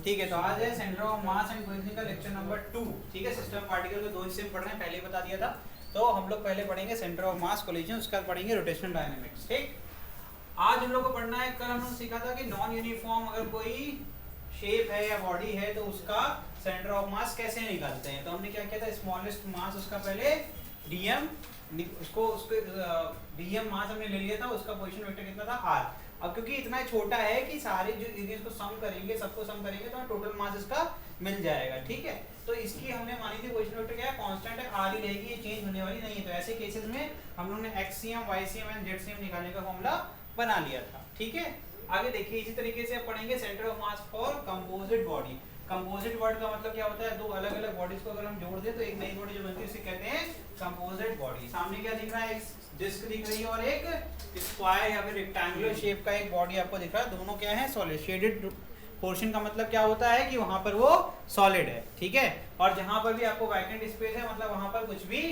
ठीक है, तो आज है centre of mass and cohesion का लेक्चर नंबर 2। ठीक है, सिस्टम पार्टिकल के दो हिस्से में पढ़ रहे हैं, पहले ही बता दिया था। तो हम लोग पहले पढ़ेंगे सेंटर ऑफ मास कोलिजन, उसके बाद पढ़ेंगे रोटेशनल डायनामिक्स। ठीक, आज हम लोग को पढ़ना है, कल हमने सीखा था कि नॉन यूनिफॉर्म अगर कोई शेप है या बॉडी है तो उसका सेंटर ऑफ मास कैसे निकालते हैं। तो हमने क्या किया था, स्मॉलेस्ट मास उसका पहले डीएम, उसको डीएम मास हमने ले लिया था, उसका पोजीशन वेक्टर कितना था आर। अब क्योंकि इतना छोटा है कि सारे जो एरियाज को सम करेंगे, सबको सम करेंगे तो टोटल मास इसका मिल जाएगा। ठीक है, तो इसकी हमने मानी थी पोजीशन वेक्टर क्या है, कांस्टेंट है, आर ही रहेगी, ये चेंज होने वाली नहीं है। तो ऐसे केसेस में हम लोगों ने एक्ससीएम, वाईसीएम एंड जेडसीएम निकालने का फॉर्मूला बना लिया था। ठीक है, आगे देखिए, इसी तरीके से पढ़ेंगे centre of mass for composite body. Composite word का मतलब क्या होता है, दो अलग अलग बॉडीज को अगर हम जोड़ दें तो एक नई बॉडी जो बनती है उसे कहते हैं कंपोजिट बॉडी। सामने क्या दिख रहा है, एक डिस्क दिख रही है और एक स्क्वायर या फिर रेक्टेंगुलर शेप का एक बॉडी आपको दिख रहा है। दोनों क्या है, सॉलिड। शेडेड पोर्शन का मतलब क्या होता है कि वहां पर वो सॉलिड है। ठीक है, और जहां पर भी आपको वैकेंट स्पेस है मतलब वहां पर कुछ भी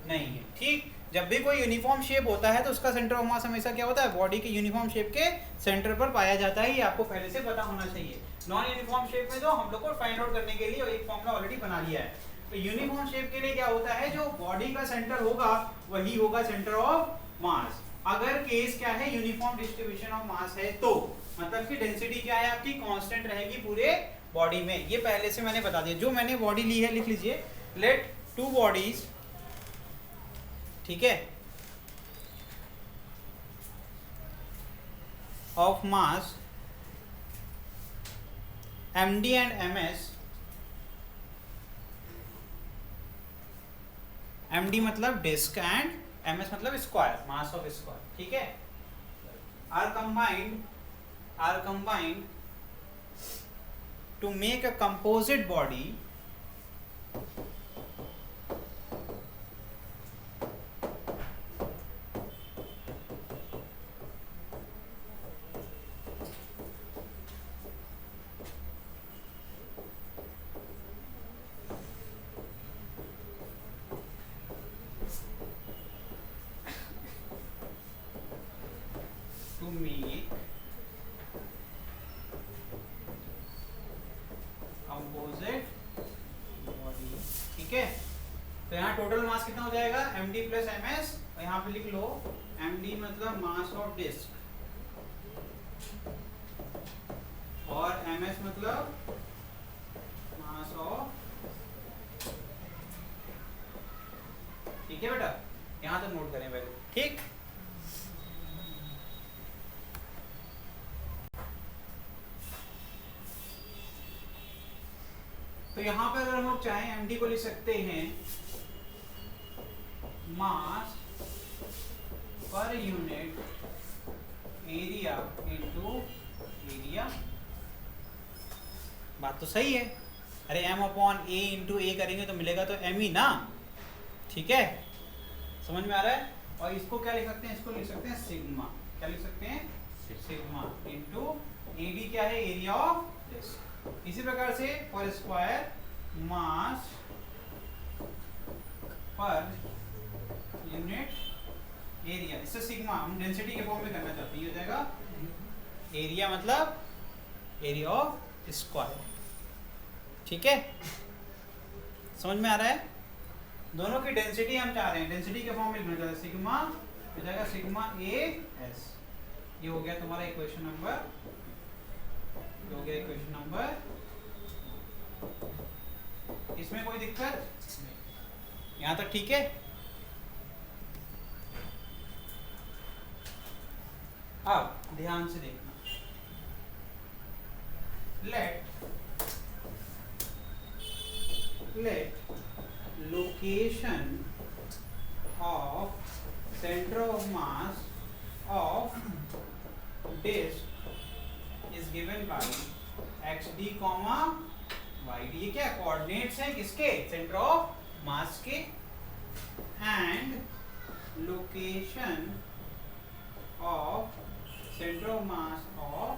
नहीं है। ठीक, जब भी कोई यूनिफॉर्म शेप होता है तो उसका सेंटर ऑफ मास हमेशा क्या होता है, बॉडी के यूनिफॉर्म शेप के सेंटर पर पाया जाता है। ये आपको पहले से पता होना चाहिए। नॉन यूनिफॉर्म शेप में तो हम लोग को फाइंड आउट करने के लिए एक फॉर्मूला ऑलरेडी बना लिया है। तो यूनिफॉर्म शेप के लिए क्या होता है, जो बॉडी का सेंटर होगा वही होगा सेंटर ऑफ मास। अगर केस क्या है, यूनिफॉर्म डिस्ट्रीब्यूशन ऑफ मास है तो मतलब कि डेंसिटी क्या है आपकी, कांस्टेंट रहेगी पूरे बॉडी में। ये पहले से मैंने बता दिया। जो मैंने बॉडी ली है लिख लीजिए, लेट टू बॉडीज, ठीक है, of mass md and ms, md मतलब डिस्क एंड ms मतलब स्क्वायर, मास ऑफ स्क्वायर। ठीक है, are combined to make a composite body तो यहाँ टोटल मास कितना हो जाएगा, md प्लस ms, और यहाँ पे लिख लो md मतलब मास ऑफ डिस्क और ms मतलब मास ऑफ, ठीक है बेटा, यहाँ तक नोट करें पहले। ठीक, तो यहाँ पे अगर हम लोग चाहें md को लिख सकते हैं मास per unit area into area. बात तो सही है, अरे m upon a into a करेंगे तो मिलेगा तो m ही ना। ठीक है, समझ में आ रहा है। और इसको क्या लिख सकते हैं, इसको लिख सकते हैं सिग्मा। क्या लिख सकते हैं, सिग्मा इंटू ad क्या है, एरिया ऑफ डिस्क। इसी प्रकार से for square mass per unit area, इससे सिग्मा हम डेंसिटी के फॉर्म में करना चाहते हैं, ये हो जाएगा एरिया मतलब एरिया ऑफ स्क्वायर। ठीक है, समझ में आ रहा है। दोनों की डेंसिटी हम चाह रहे हैं, डेंसिटी के फॉर्म में लिखना चाहते हैं, सिग्मा हो जाएगा सिग्मा ए एस। ये हो गया तुम्हारा इक्वेशन नंबर, ये हो गया इक्वेशन नंबर। इसमें कोई दिक्कत, यहाँ तक ठीक है। अब ध्यान से देखना, let location of centre of mass of disc is given by xd, yd। ये क्या कोऑर्डिनेट्स हैं किसके, सेंटर ऑफ मास के। And location of centre of mass of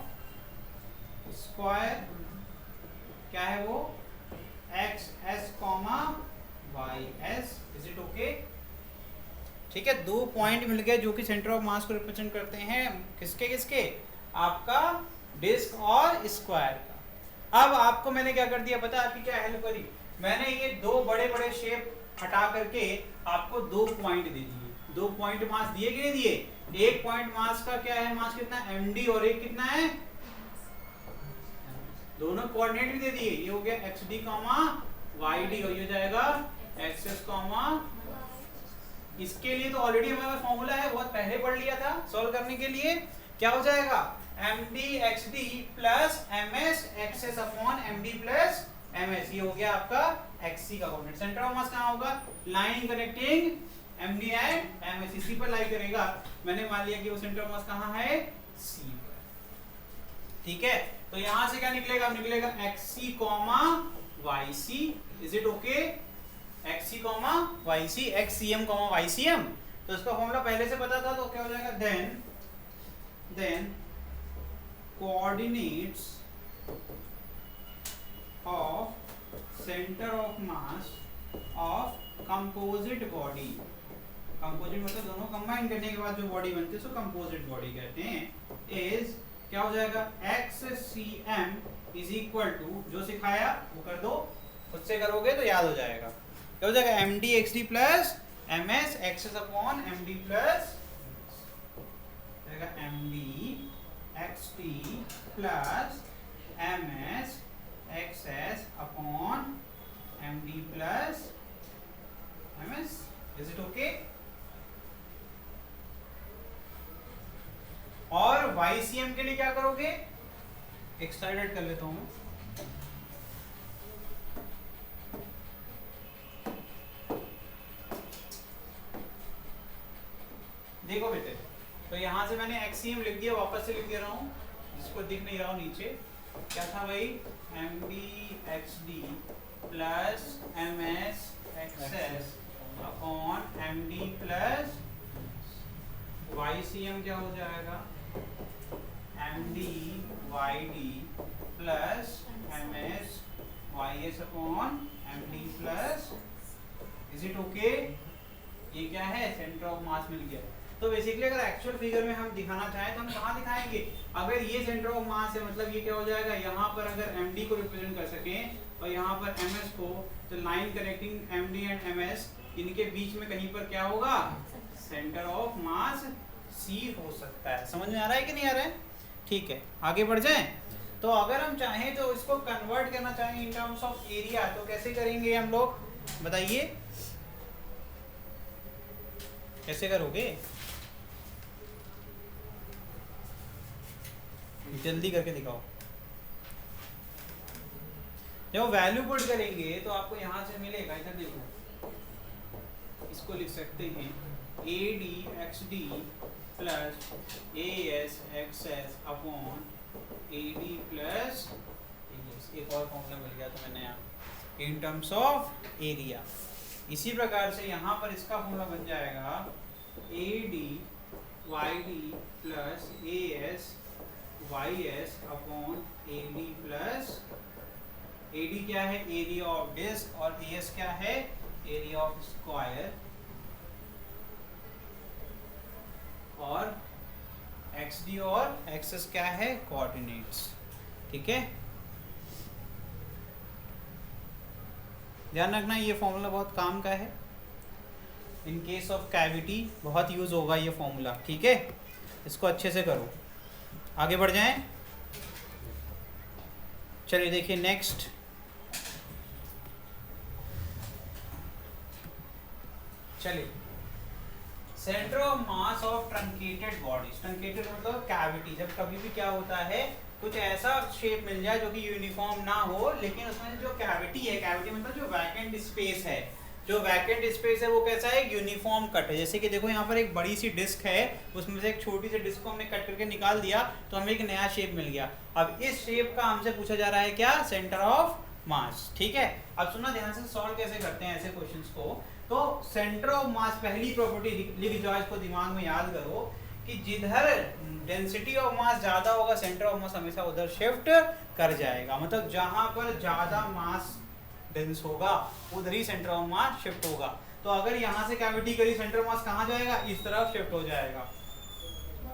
square क्या है वो, X S comma Y S. Is it okay. ठीक है, दो पॉइंट मिल गए जो कि सेंटर ऑफ मास को रिप्रेजेंट करते हैं, किसके किसके, आपका डिस्क और स्क्वायर का। अब आपको मैंने क्या कर दिया पता है, आपकी क्या हेल्प करी, मैंने ये दो बड़े बड़े शेप हटा करके आपको 2 पॉइंट दे दिए, 2 पॉइंट मास दिए कि नहीं दिए। एक पॉइंट मास का क्या है, मास कितना है md, और एक कितना है, दोनों कोऑर्डिनेट भी दे दिए, ये हो गया xd yd, और ये हो जाएगा xs इसके लिए तो ऑलरेडी हमारे पास फॉर्मूला है, बहुत पहले पढ़ लिया था। सॉल्व करने के लिए क्या हो जाएगा, md xd plus ms xs upon md plus ms, ये हो गया आपका xc का कोऑर्डिनेट। सेंटर ऑफ मास कहाँ होगा, line connecting md and ms, इसी पर लाई करेगा। मैंने मान लिया कि वो सेंटर ऑफ मास कहाँ है, c पर, ठीक है। तो यहां से क्या निकलेगा, निकलेगा xc yc, is it okay, xc yc, xcm ycm, तो इसका फॉर्मूला पहले से पता था, तो क्या हो जाएगा, then coordinates of centre of mass of composite body, composite मतलब दोनों कंबाइन करने के बाद जो बॉडी बनती है उसको कंपोजिट बॉडी कहते हैं, इज क्या हो जाएगा, xcm इज इक्वल टू, जो सिखाया वो कर दो, खुद से करोगे तो याद हो जाएगा, क्या हो जाएगा, md xd plus ms xs upon md plus md xd plus ms xs upon md plus ms, is it okay. और YCM के लिए क्या करोगे, एक्सटेंडेड कर लेता हूं मैं, देखो बेटे, तो यहां से मैंने XCM लिख दिया, वापस से लिख दे रहा हूं, जिसको दिख नहीं रहा हो नीचे, क्या था भाई, md xd plus ms xs upon md plus YCM क्या हो जाएगा, md yd plus ms ys upon md plus, is it okay. ये क्या है, सेंटर ऑफ मास मिल गया। तो बेसिकली अगर एक्चुअल फिगर में हम दिखाना चाहें तो हम कहाँ दिखाएंगे, अगर ये सेंटर ऑफ मास है, मतलब ये क्या हो जाएगा, यहाँ पर अगर md को रिप्रेजेंट कर सकें और यहाँ पर ms को, तो line connecting md and ms, इनके बीच में कहीं पर क्या होगा, सेंटर ऑफ मास C हो सकता है। समझ में आ रहा है कि नहीं आ रहा है, ठीक है, आगे बढ़ जाएं। तो अगर हम चाहें तो इसको कन्वर्ट करना चाहें इन टर्म्स ऑफ एरिया, तो कैसे करेंगे हम लोग, बताइए कैसे करोगे, जल्दी करके दिखाओ। जब वैल्यू पुट करेंगे तो आपको यहां से मिलेगा, इधर देखो, इसको लिख सकते हैं AD XD plus AS XS upon AD plus AS, एक और फॉर्मूला मिल गया तो मैंने यहाँ इन टर्म्स ऑफ एरिया। इसी प्रकार से यहाँ पर इसका फॉर्मूला बन जाएगा AD YD plus AS YS upon AD plus, AD क्या है, एरिया ऑफ डिस्क, और AS क्या है, एरिया ऑफ स्क्वायर, और XD और XS क्या है, कोऑर्डिनेट्स, ठीक है। ध्यान रखना ये फॉर्मूला बहुत काम का है, इन केस ऑफ कैविटी बहुत यूज होगा ये फॉर्मूला, ठीक है। इसको अच्छे से करो, आगे बढ़ जाएं। चलिए देखिए नेक्स्ट, चलिए centre of mass of truncated bodies, truncated मतलब कैविटी, जब कभी भी क्या होता है, कुछ ऐसा शेप मिल जाए जो कि यूनिफॉर्म ना हो, लेकिन उसमें जो कैविटी है, कैविटी मतलब जो वैकेंट स्पेस है, जो वैकेंट स्पेस है वो कैसा है, यूनिफॉर्म कट है। जैसे कि देखो यहाँ पर एक बड़ी सी डिस्क है, उसमें से एक छोटी सी डिस्क को हमने कट करके निकाल दिया तो हमें एक नया शेप मिल गया। अब इस शेप का हमसे पूछा जा रहा है क्या, सेंटर ऑफ मास, ठीक है। अब सुनना ध्यान से, सॉल्व कैसे करते हैं ऐसे क्वेश्चंस को। तो सेंटर ऑफ मास, पहली प्रॉपर्टी लिख जाओ, इसको दिमाग में याद करो कि जिधर डेंसिटी ऑफ मास ज्यादा होगा, सेंटर ऑफ मास हमेशा उधर शिफ्ट कर जाएगा, मतलब जहां पर ज्यादा मास डेंस होगा उधर ही सेंटर ऑफ मास शिफ्ट होगा। तो अगर यहाँ से कैविटी करी, सेंटर ऑफ मास कहाँ जाएगा, इस तरफ शिफ्ट हो जाएगा,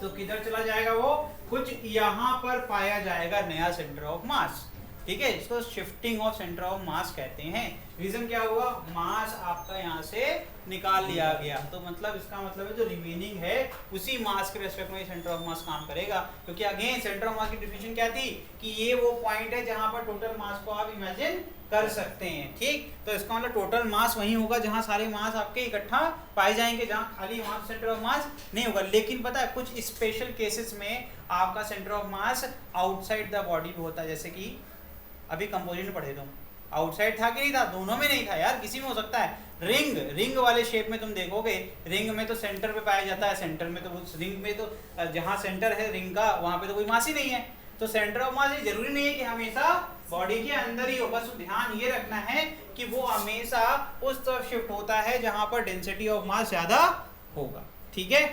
तो किधर चला जाएगा वो, कुछ यहाँ पर पाया जाएगा नया सेंटर ऑफ मास, ठीक है, इसको शिफ्टिंग ऑफ सेंटर ऑफ मास कहते हैं। रीजन क्या हुआ, मास आपका यहाँ से निकाल लिया गया, तो मतलब इसका मतलब है जो रिमेनिंग है उसी मास के रेस्पेक्ट में सेंटर ऑफ मास काम करेगा, क्योंकि अगेन सेंटर ऑफ मास की डिफिनेशन क्या थी कि ये वो पॉइंट है जहां पर टोटल मास को आप इमेजिन कर सकते हैं। ठीक, तो इसका मतलब टोटल मास वही होगा जहां सारे मास आपके इकट्ठा पाए जाएंगे, जहां खाली वहां सेंटर ऑफ मास नहीं होगा। लेकिन पता है कुछ स्पेशल केसेस में आपका centre of mass outside the body भी होता है, जैसे कि अभी कंपोजिशन पढ़े तुम, आउटसाइड था कि नहीं था, दोनों में नहीं था यार, किसी में हो सकता है। रिंग वाले शेप में तुम देखोगे, रिंग में तो सेंटर पे पाया जाता है, सेंटर में तो रिंग में तो जहाँ सेंटर है रिंग का वहां पे तो कोई मास ही नहीं है, तो सेंटर ऑफ मास ये जरूरी नहीं है कि हमेशा बॉडी के अंदर ही हो, बस ध्यान ये रखना है कि वो हमेशा उस तरफ शिफ्ट होता है जहां पर डेंसिटी ऑफ मास ज्यादा होगा। ठीक है,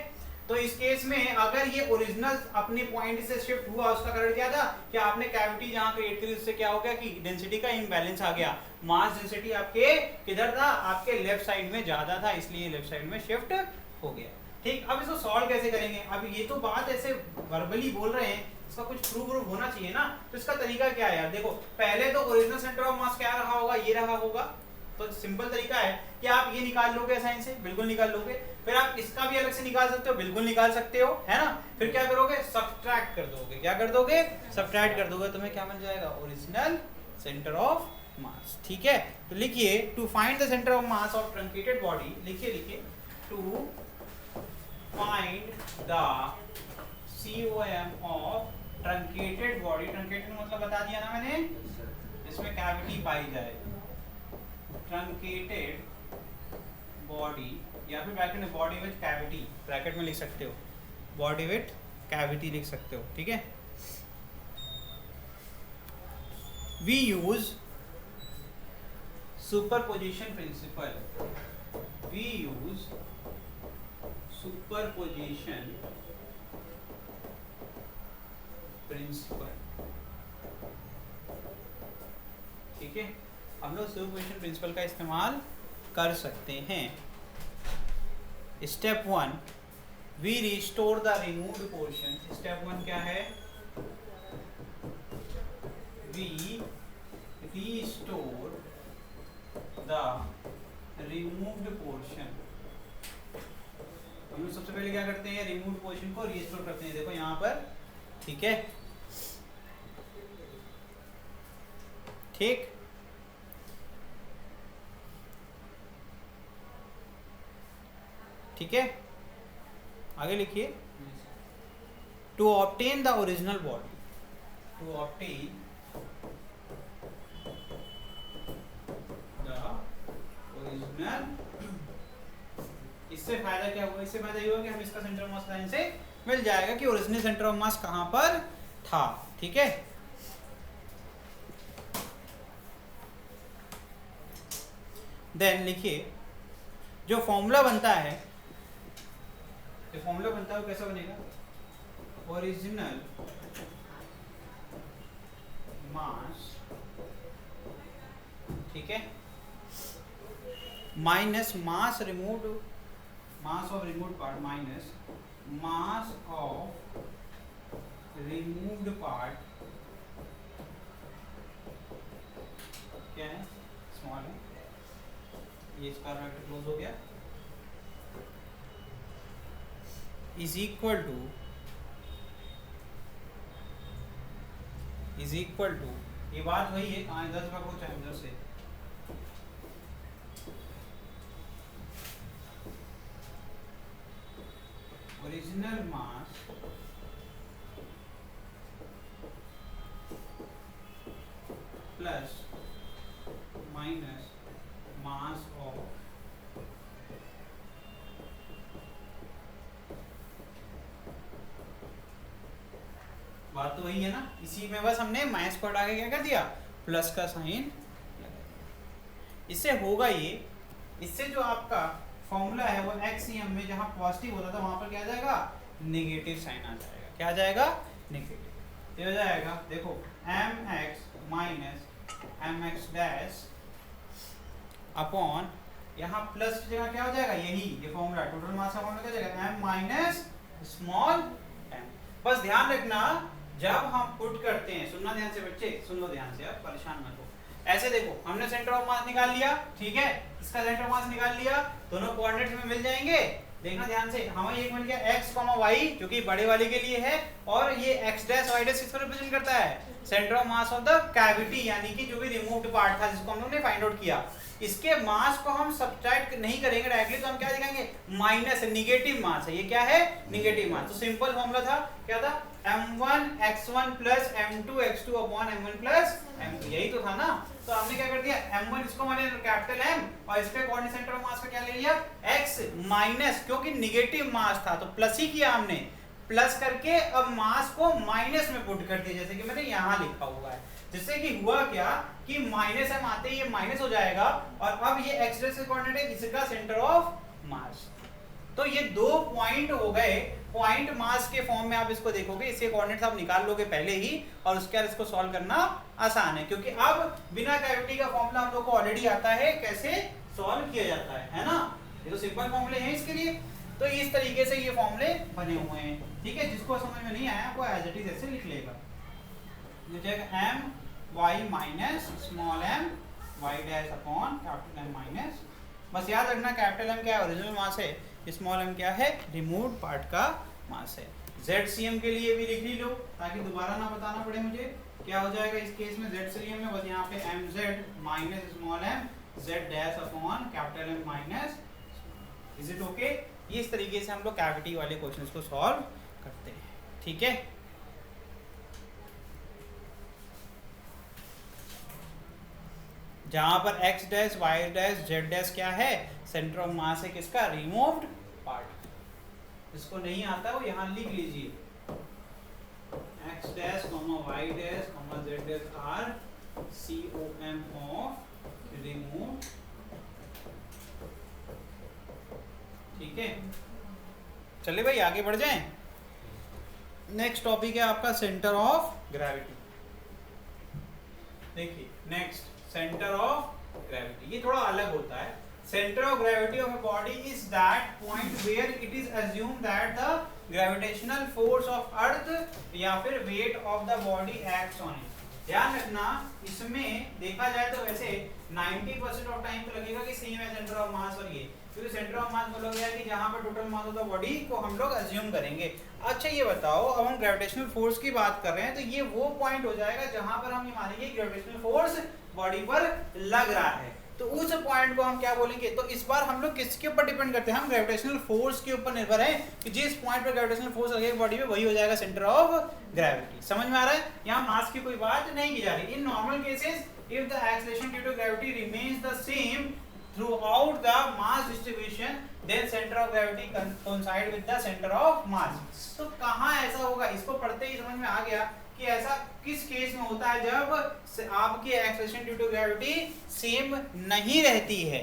तो इस केस में अगर ये ओरिजिनल अपने पॉइंट से शिफ्ट हुआ, उसका कारण क्या था कि आपने कैविटी जहां क्रिएट करी, उससे क्या हो गया कि डेंसिटी का इम्बैलेंस आ गया, मास डेंसिटी आपके किधर था, आपके लेफ्ट साइड में ज्यादा था, इसलिए लेफ्ट साइड में शिफ्ट हो गया। ठीक, अब इसको सॉल्व कैसे करेंगे, अब ये तो बात ऐसे वर्बली बोल रहे हैं, इसका कुछ प्रूफ होना चाहिए ना, तो इसका तरीका क्या है यार, देखो पहले तो ओरिजिनल सेंटर ऑफ मास क्या रहा होगा, ये रहा होगा, तो सिंपल तरीका है कि आप ये निकाल लोगे साइन से, बिल्कुल निकाल लोगे, फिर आप इसका भी अलग से निकाल सकते हो, बिल्कुल निकाल सकते हो, है ना, फिर क्या करोगे, सब्ट्रैक्ट कर दोगे, क्या कर दोगे, सब्ट्रैक्ट कर दोगे, तुम्हें क्या मिल जाएगा, ओरिजिनल सेंटर ऑफ मास। ठीक है, तो लिखिए to find the centre of mass of truncated body, लिखिए to find the COM of truncated body, truncated मतलब बता दिया ना मैंने, इसमें कैविटी पाई जाए, ट्रंकेटेड बॉडी, या फिर ब्रैकेट में बॉडी विथ कैविटी, ब्रैकेट में लिख सकते हो, बॉडी विथ कैविटी लिख सकते हो। ठीक है, we use superposition principle, we use superposition principle. ठीक है, हम लोग सुपरपोजिशन प्रिंसिपल का इस्तेमाल कर सकते हैं। Step 1, we restore the removed portion, step 1 क्या है, we restore the removed portion. हम लोग सबसे पहले क्या करते हैं, रिमूव्ड पोर्शन को रिस्टोर करते हैं, देखो यहाँ पर। ठीक है, ठीक, ठीक है, आगे लिखिए, to obtain the original body, to obtain the original, इससे फायदा क्या हुआ, इससे फायदा ये हुआ कि हम इसका सेंटर ऑफ मास लाइन से मिल जाएगा कि ओरिजिनल सेंटर ऑफ मास कहां पर था। ठीक है, देन लिखिए जो फॉर्मूला बनता है, जो फॉर्मूला बनता है वो कैसा बनेगा, ओरिजिनल मास, ठीक है, minus mass removed, mass of removed part minus mass of removed part, क्या है, स्मॉल है, ये स्क्वायर ब्रैकेट क्लोज हो गया, इज इक्वल टू ये बात वही है, कहाँ 10 का कुछ है उधर से, original mass plus minus mass of बात तो वही है ना, इसी में बस हमने माइनस को हटा के क्या कर दिया, प्लस का साइन। इससे होगा ये, इससे जो आपका फॉर्मूला है वो एक्सियम में जहां पॉजिटिव होता था वहां पर क्या आ जाएगा, नेगेटिव साइन आ जाएगा, क्या आ जाएगा, नेगेटिव। ये हो जाएगा, देखो mx minus mx dash upon, यहाँ प्लस की जगह क्या हो जाएगा, यही ये फॉर्मूला, टोटल मास का फॉर्मूला क्या हो जाएगा, m माइनस स्मॉल m। बस ध्यान रखना जब हम पुट करते हैं, सुनना ध्यान से बच्चे, सुन लो ध्यान से, अब परेशान मत हो। ऐसे देखो, हमने सेंटर ऑफ मास निकाल लिया, ठीक है, इसका सेंटर ऑफ मास निकाल लिया, दोनों कोऑर्डिनेट्स में मिल जाएंगे। देखना ध्यान से, हमें एक मिल गया x, y जो कि बड़े वाले के लिए है, और ये x डैश y डैश किसको रिप्रेजेंट करता है? Centre of mass of the cavity, यानी कि जो भी रिमूव्ड पार्ट था जिसको हम लोगों ने फाइंड आउट किया। इसके मास को हम सब्ट्रैक्ट नहीं करेंगे डायरेक्टली, तो हम क्या दिखाएंगे? माइनस, नेगेटिव मास है, ये क्या है? नेगेटिव मास। तो सिंपल फॉर्मूला था, क्या था? m1 x1 plus m2 x2 upon m1 plus m2, यही तो था ना। तो हमने क्या कर दिया, m1 इसको माने कैपिटल M, और इसके कोऑर्डिनेट सेंटर ऑफ मास का क्या ले लिया? x माइनस, क्योंकि नेगेटिव मास था तो प्लस ही किया हमने, प्लस करके अब मास को माइनस में पुट कर दिया, जैसे कि मैंने यहाँ लिखा हुआ है। जिससे कि हुआ क्या कि माइनस m आते ही ये माइनस हो जाएगा, और अब ये x डैश के कोऑर्डिनेट है, इसका सेंटर ऑफ मास। तो ये दो पॉइंट हो गए, पॉइंट मास के फॉर्म में आप इसको देखोगे, इसके कोऑर्डिनेट्स आप निकाल लोगे पहले ही, और उसके बाद इसको सॉल्व करना आसान है, क्योंकि अब बिना कैविटी का फॉर्मूला हम लोग को ऑलरेडी आता है कैसे सॉल्व किया जाता है ना। ये तो सिंपल फॉर्मूले हैं इसके लिए। तो इस तरीके से ये फॉर्मूले बने हुए हैं, ठीक है। जिसको समझ में नहीं आया वो एज इट इज ऐसे लिख लेगा, m y minus small m y dash upon capital M minus, बस याद रखना कैपिटल M क्या है? ओरिजिनल मास है, स्मॉल m क्या है? रिमूव्ड पार्ट का मास है। ZCM के लिए भी लिख ही लो ताकि दोबारा ना बताना पड़े मुझे। क्या हो जाएगा इस केस में? ZCM में बस यहाँ पे mz minus small m z dash upon capital M minus, is it okay? इस तरीके से हम लोग कैविटी वाले क्वेश्चंस को सॉल्व करते हैं, ठीक है। जहां पर x dash y dash z dash क्या है? सेंटर ऑफ मास है किसका? Removed part. जिसको नहीं आता वो यहां लिख लीजिए, x dash y dash z dash are COM of removed, ठीक है। चलिए भाई आगे बढ़ जाएं। नेक्स्ट टॉपिक है आपका सेंटर ऑफ ग्रेविटी। देखिए नेक्स्ट, सेंटर ऑफ ग्रेविटी, ये थोड़ा अलग होता है। Centre of gravity of a body is that point where it is assumed that the gravitational force of earth या फिर weight of the body acts on it. ध्यान रखना, इसमें देखा जाए तो वैसे 90% ऑफ टाइम तो लगेगा कि सेम है सेंटर ऑफ मास और ये, क्योंकि सेंटर ऑफ मास बोला गया कि जहां पर total mass of the body को हम लोग अज्यूम करेंगे। अच्छा ये बताओ, अब हम ग्रेविटेशनल फोर्स की बात कर रहे हैं, तो ये वो पॉइंट हो जाएगा जहां पर हम ये मानेंगे ग्रेविटेशनल फोर्स बॉडी पर लग रहा है, तो उस पॉइंट को हम क्या बोलेंगे? तो इस बार हम लोग किसके ऊपर डिपेंड करते हैं? हम ग्रेविटेशनल फोर्स के ऊपर निर्भर है कि जिस पॉइंट पर ग्रेविटेशनल फोर्स लगेगा बॉडी पे, वही हो जाएगा सेंटर ऑफ ग्रेविटी। समझ में आ रहा है? यहाँ मास की कोई बात नहीं की जा रही। In normal cases if the acceleration due to gravity remains the same throughout the mass distribution, then center of gravity coincide with the center of mass। तो कहाँ ऐसा होगा? इसको पढ़ते ही समझ में आ गया कि ऐसा किस केस में होता है जब आपकी acceleration due to gravity same नहीं रहती है।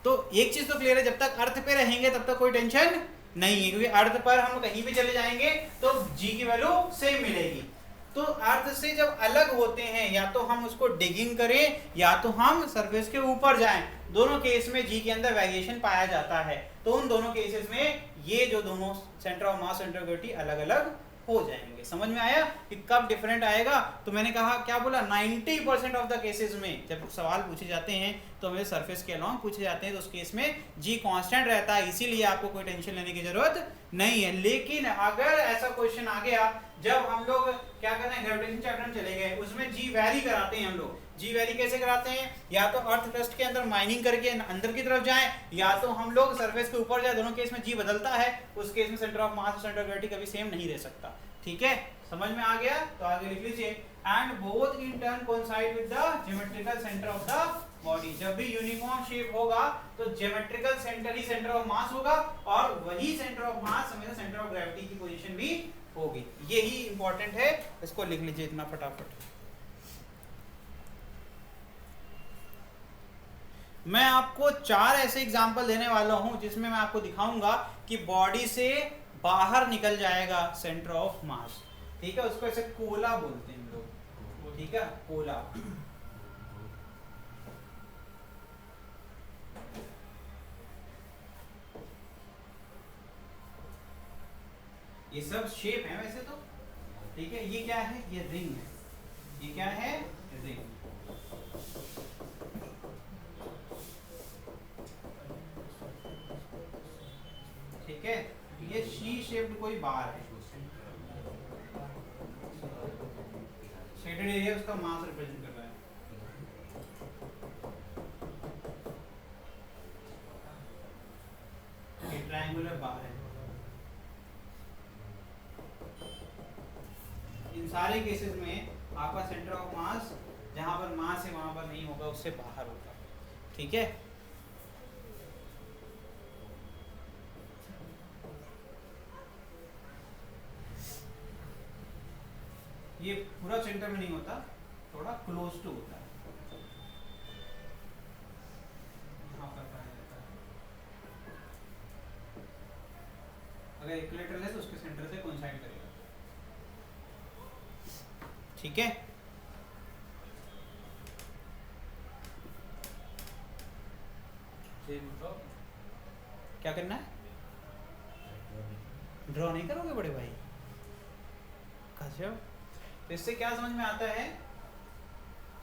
तो एक चीज तो क्लियर है, जब तक अर्थ पे रहेंगे तब तक कोई टेंशन नहीं है, क्योंकि अर्थ पर हम कहीं भी चले जाएंगे तो g की वैल्यू सेम मिलेगी। तो अर्थ से जब अलग होते हैं, या तो हम उसको डिगिंग करें या तो हम सरफेस के ऊपर जाएं, दोनों केस में जी के अंदर वेरिएशन पाया जाता है। तो उन दोनों केसेस में ये जो दोनों centre of mass centre of gravity अलग अलग हो जाएंगे। समझ में आया कि कब डिफरेंट आएगा? तो मैंने कहा क्या बोला, 90% ऑफ द केसेस में जब सवाल पूछे जाते हैं तो हमें सरफेस के अलॉन्ग पूछे जाते हैं, तो उस केस में जी कांस्टेंट रहता है, इसीलिए आपको कोई टेंशन लेने की जरूरत नहीं है। लेकिन अगर ऐसा क्वेश्चन आ गया जब हम लोग क्या कर रहे हैं, ग्रेविटेशन चैप्टर में चले गए, उसमें जी वैरी कराते हैं हम लोग। जी वैरी कैसे कराते हैं? या तो अर्थ क्रस्ट के अंदर माइनिंग करके अंदर की तरफ जाएं, या तो हम लोग सरफेस के ऊपर जाए, दोनों केस में जी बदलता है। उस केस में सेंटर ऑफ मास और सेंटर ऑफ ग्रेविटी कभी सेम नहीं रह सकता। ठीक है, समझ में आ गया? तो आगे लिख लीजिए, and both in turn coincide with the geometrical centre of the body. जब भी यूनिफॉर्म शेप होगा तो geometrical centre he centre of मास होगा, और वही सेंटर ऑफ मास हमेशा सेंटर ऑफ ग्रेविटी की पोजीशन भी होगी। यही इंपॉर्टेंट है, इसको लिख लीजिए इतना फटाफट। मैं आपको 4 ऐसे एग्जाम्पल देने वाला हूं जिसमें मैं आपको दिखाऊंगा कि बॉडी से बाहर निकल जाएगा सेंटर ऑफ मास। ठीक है, उसको ऐसे कोला बोलते हैं हम लोग। ठीक है, कोला। ये सब शेप है वैसे तो, ठीक है, ये क्या है, ये रिंग है, ये क्या है, रिंग। ठीक है, ये शी शेप्ड कोई बार है, शेडेड एरिया उसका मास रिप्रेजेंट कर रहा है। ये ट्रायंगुलर बार है। इन सारे केसेस में आपका सेंटर ऑफ मास जहां पर मास है वहां पर नहीं होगा, उससे बाहर होगा। ठीक है, ये पूरा सेंटर में नहीं होता, थोड़ा क्लोज टू होता है, यहाँ पर पाया जाता है। अगर इक्विलेटरल है तो उसके सेंटर से कोइंसाइड करेगा। ठीक है, क्या करना है, ड्रॉ नहीं करोगे बड़े भाई? गजब। तो इससे क्या समझ में आता है,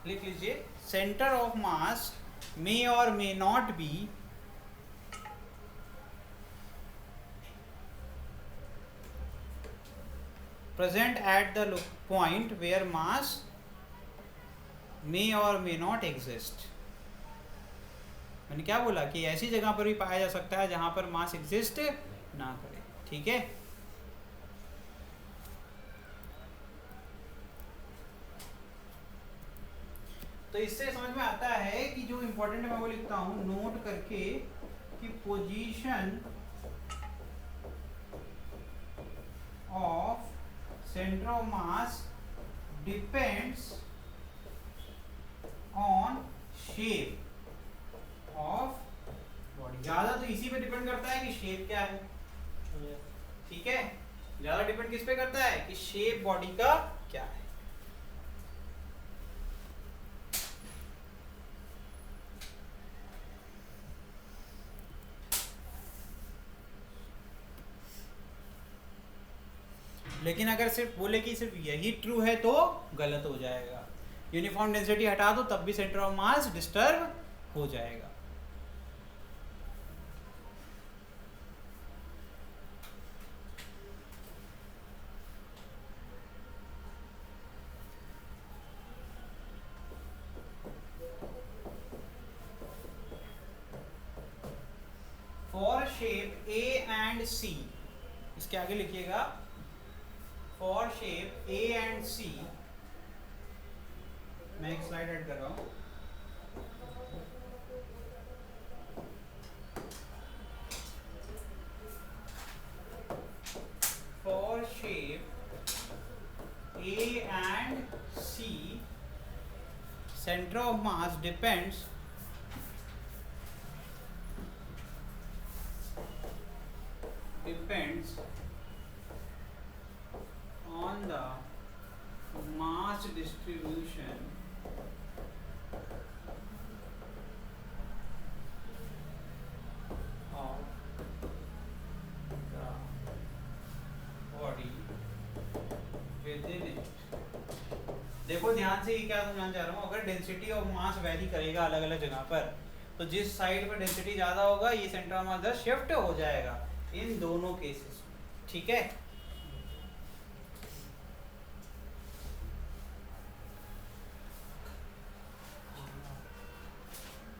लिख लीजिए, centre of mass may or may not be present at the point where mass may or may not exist. मैंने क्या बोला कि ऐसी जगह पर भी पाया जा सकता है जहां पर मास एग्जिस्ट ना करे। ठीक है, तो इससे समझ में आता है कि जो इंपॉर्टेंट है मैं वो लिखता हूं नोट करके कि position of centre of mass depends on shape of body. ज्यादा तो इसी पे डिपेंड करता है कि शेप क्या है। ठीक है, ज्यादा डिपेंड किस पे करता है कि शेप बॉडी का क्या है। लेकिन अगर सिर्फ बोले कि सिर्फ यही ट्रू है तो गलत हो जाएगा। यूनिफॉर्म डेंसिटी हटा दो तब भी सेंटर ऑफ मास डिस्टर्ब हो जाएगा। For shape A and C, इसके आगे लिखिएगा for shape A and C, मैं एक स्लाइड ऐड कर रहा हूं। For shape A and C centre of mass depends on the mass distribution of the body within it। देखो ध्यान से, ये क्या समझाना चाह रहा हूँ, अगर डेंसिटी ऑफ मास वैरी करेगा अलग अलग जगह पर, तो जिस साइड पर डेंसिटी ज्यादा होगा ये सेंटर ऑफ मास शिफ्ट हो जाएगा इन दोनों केसेस में। ठीक है,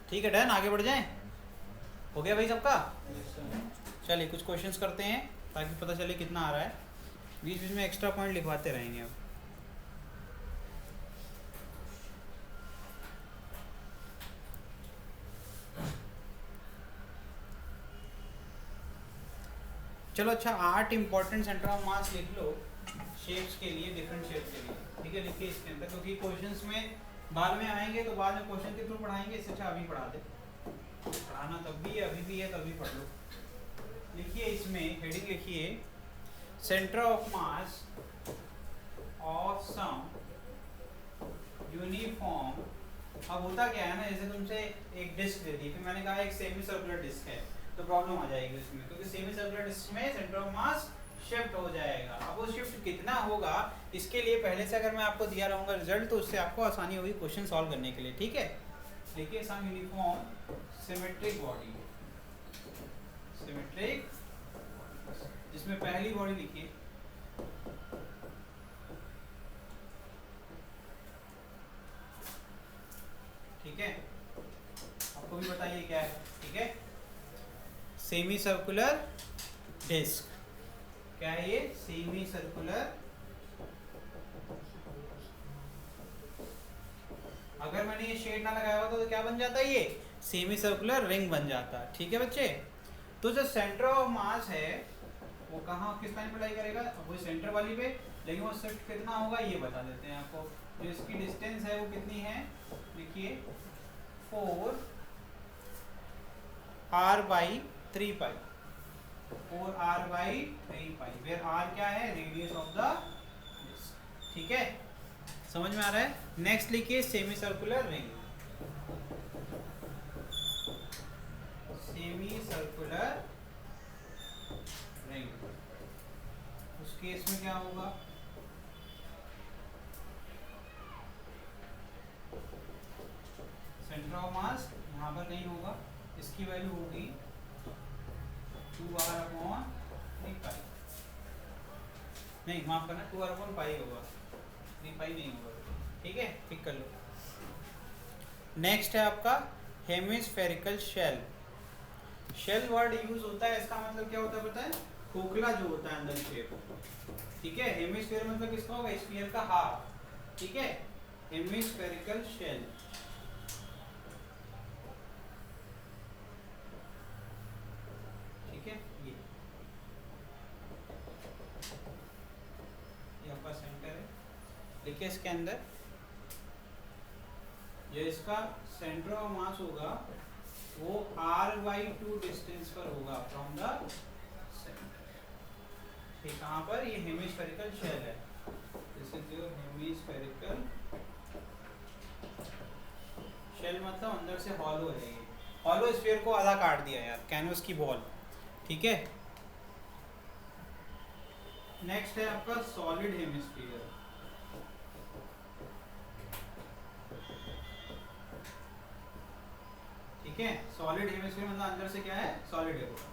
ठीक है, डन, आगे बढ़ जाएं। हो गया भाई सबका? चलिए कुछ क्वेश्चंस करते हैं ताकि पता चले कितना आ रहा है। बीच बीच में एक्स्ट्रा पॉइंट लिखवाते रहेंगे अब। चलो अच्छा, 8 इंपॉर्टेंट सेंटर ऑफ मास लिख लो शेप्स के लिए, डिफरेंट शेप के लिए। ठीक है, लिखिए इसके अंदर, क्योंकि क्वेश्चंस में बाद में आएंगे तो बाद में क्वेश्चन के थ्रू पढ़ाएंगे, इससे अच्छा अभी पढ़ा दे। पढ़ाना तब भी है, अभी भी है, तभी पढ़ लो। लिखिए इसमें हेडिंग लिखिए centre of mass of some uniform. अब होता क्या है ना, जैसे तुमसे एक डिस्क दे दी, फिर मैंने कहा एक सेमी सर्कुलर डिस्क है, तो प्रॉब्लम आ जाएगी उसमें, क्योंकि सेमी सर्कुलर डिस्क में सेंटर ऑफ मास शिफ्ट हो जाएगा। अब वो शिफ्ट कितना होगा इसके लिए पहले से अगर मैं आपको दिया रहूँगा रिजल्ट तो उससे आपको आसानी होगी क्वेश्चन सॉल्व करने के लिए, ठीक है। देखिए सम यूनिफॉर्म सिमेट्रिक बॉडी, सिमेट्रिक, जिसमें पहली बॉडी लिखिए ठीक है, आपको भी बताइए क्या है, ठीक है। सेमी सर्कुलर डिस्क, क्या है ये, सेमी सर्कुलर। अगर मैंने ये शेड ना लगाया होता तो क्या बन जाता है, ये सेमी सर्कुलर रिंग बन जाता, ठीक है बच्चे। तो जो सेंटर ऑफ मास है वो कहाँ किस लाइन पे लाई करेगा, वो सेंटर वाली पे, लेकिन वो शिफ्ट कितना होगा ये बता देते हैं आपको। जो इसकी डिस्टेंस है वो कितनी है, देखिए 4r/3π, 4r/3π, वेयर r क्या है, रेडियस ऑफ द डिस्क, ठीक है, समझ में आ रहा है। नेक्स्ट लिखिए semi circular ring, semi circular ring, उस केस में क्या होगा, सेंटर ऑफ मास यहाँ पर कहीं होगा, इसकी वैल्यू होगी 2r/3π, नहीं माफ करना 2r/π होगा, 3π नहीं होगा, ठीक है, ठीक कर लो। नेक्स्ट है आपका hemispherical shell. Shell word use होता है, इसका मतलब क्या होता है पता है, खोखला जो होता है अंदर शेप, ठीक है। हेमिस्फीयर मतलब किसका होगा, स्फीयर का हाफ, ठीक है, हेमिस्फेरिकल शेल। ठीक है, ये आपका सेंटर है। देखिए इसके अंदर जो इसका सेंटर ऑफ मास होगा वो r/2 डिस्टेंस पर होगा फ्रॉम द सेंटर। ठीक, कहाँ पर, ये हेमिस्फेरिकल शेल है, this is your hemispherical shell, मतलब अंदर से हॉलो है ये, हॉलो स्फीयर को आधा काट दिया यार, कैनवस की बॉल, ठीक है। नेक्स्ट है आपका सॉलिड हेमिस्फीयर, ठीक है। सॉलिड हेमिस्फीयर मतलब अंदर से क्या है, सॉलिड है पूरा।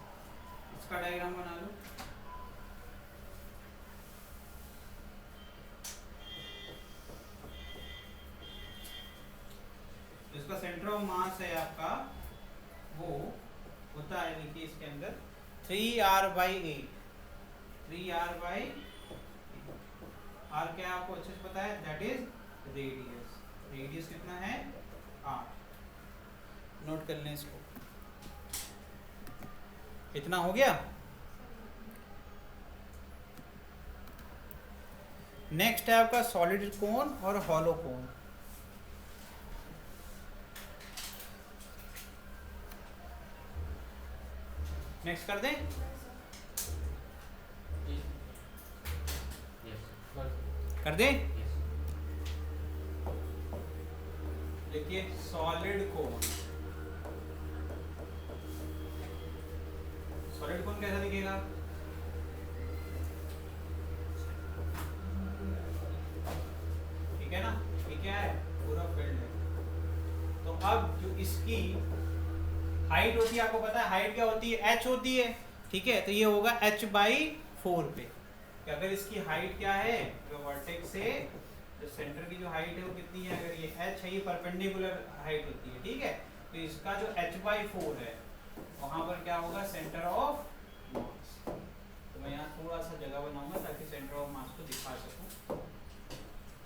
इसका डायग्राम बना लो, इसका सेंटर ऑफ मास है आपका वो होता है, देखिए इसके अंदर 3r/8, 3r/8, r क्या है आपको अच्छे से पता है, दैट इज रेडियस, रेडियस कितना है 8, नोट कर लें इसको, इतना हो गया। नेक्स्ट है आपका सॉलिड कोन और हॉलो कोन। नेक्स्ट कर दें, कर दें, देखिए सॉलिड कोन, सॉलिड कोन कैसा दिखेगा, ठीक है ना, ये क्या है, पूरा फील्ड है। तो अब जो इसकी हाइट होती है, आपको पता है हाइट क्या होती है, h होती है, ठीक है, तो ये होगा h/4 पे। कि अगर इसकी हाइट क्या है, जो वर्टेक्स से जो सेंटर की जो हाइट है वो कितनी है, अगर ये h है, ये परपेंडिकुलर हाइट होती है, ठीक है, तो इसका जो h/4 है वहां पर क्या होगा, सेंटर ऑफ मास। तो मैं यहाँ थोड़ा सा जगह बनाऊंगा ताकि सेंटर ऑफ मास को दिखा सकूं।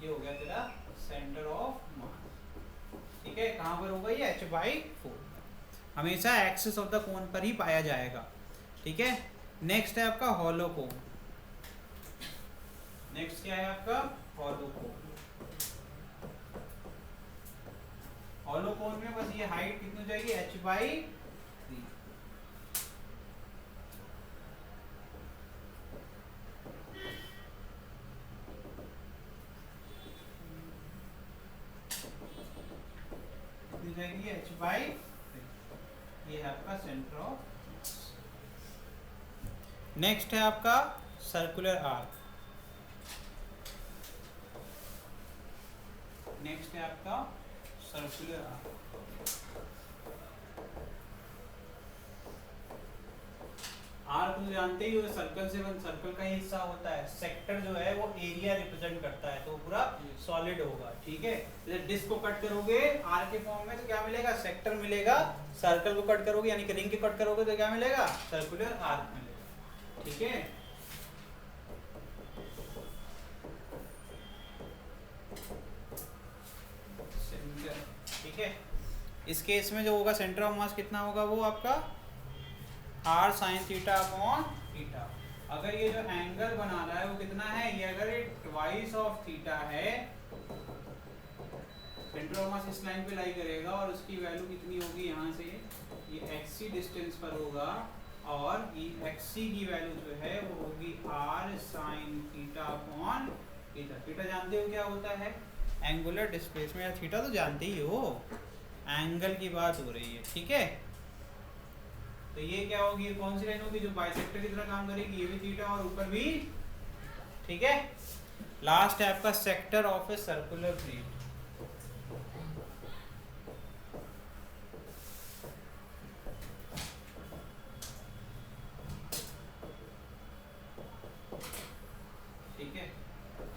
ये हो गया तेरा सेंटर ऑफ मास, ठीक है, कहाँ पर होगा ये, h/4, हमेशा एक्सिस ऑफ द कोन पर ही पाया जाएगा, ठीक है। नेक्स्ट है आपका हॉलो कोन, नेक्स्ट क्या है आपका, हॉलो कोन। हॉलो कोन में बस ये हाइट कितनी हो जाएगी, h/3, कितनी जाएगी, h/3, ये है आपका सेंटर ऑफ। नेक्स्ट है आपका सर्कुलर आर्क। नेक्स्ट है आपका सर्कुलर आर्क। आर्क तो जानते ही हो, सर्कल से सर्कल का ही हिस्सा होता है। सेक्टर जो है वो एरिया रिप्रेजेंट करता है, तो पूरा सॉलिड होगा, ठीक है। जैसे डिस्क को कट करोगे आर्क के फॉर्म में तो क्या मिलेगा, सेक्टर मिलेगा। सर्कल को कट करोगे यानी कि रिंग को कट करोगे तो क्या मिलेगा, सर्कुलर आर्क मिलेगा, ठीक है। ठीक है, इस केस में जो होगा सेंटर ऑफ मास कितना होगा, वो आपका r sin theta upon theta. अगर ये जो एंगल बना रहा है वो कितना है, ये अगर ये ट्वाइस ऑफ थीटा है, सेंटर ऑफ मास इस लाइन पे लाई करेगा और उसकी वैल्यू कितनी होगी, यहाँ से ये xc डिस्टेंस पर होगा और ये xc की वैल्यू जो है वो होगी r sin theta upon theta. Theta जानते हो क्या होता है, एंगुलर डिस्प्लेसमेंट। या थीटा तो जानते ही हो, एंगल की बात हो रही है, ठीक है। तो ये क्या होगी, ये कौन सी लाइन होगी जो बाइसेक्टर की तरह काम करेगी, ये भी थीटा और ऊपर भी, ठीक है। लास्ट है आपका sector of a circular plate. ठीक है,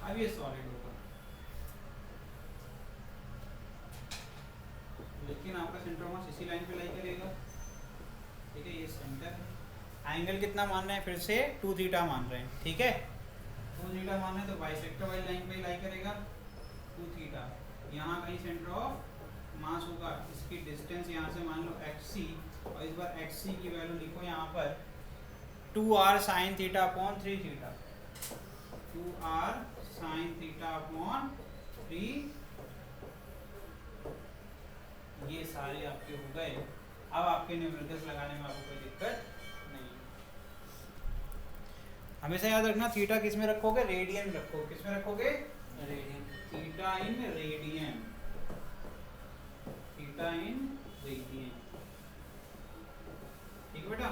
अब ये सॉलिड होगा, लेकिन आपका सेंटर ऑफ मास इसी लाइन पे लाई करेगा, ठीक है। ये सेंटर है, एंगल कितना मान रहे हैं, फिर से 2 थीटा मान रहे हैं, ठीक है। 2 थीटा मान रहे हैं तो बाइसेक्टर वाली लाइन पे लाई करेगा 2 थीटा। यहाँ कहीं सेंटर ऑफ मास होगा, इसकी डिस्टेंस यहाँ से मान लो xc, और इस बार xc की वैल्यू लिखो यहाँ पर 2r sin theta upon 3 theta, 2r sin theta upon 3। ये सारे आपके हो गए। अब आपके न्यूमेरिकल्स लगाने में आपको कोई दिक्कत नहीं। हमेशा याद रखना थीटा किस में रखोगे, रेडियन रखो, किस में रखोगे, radian. Theta in radian, theta in radian, ठीक है बेटा,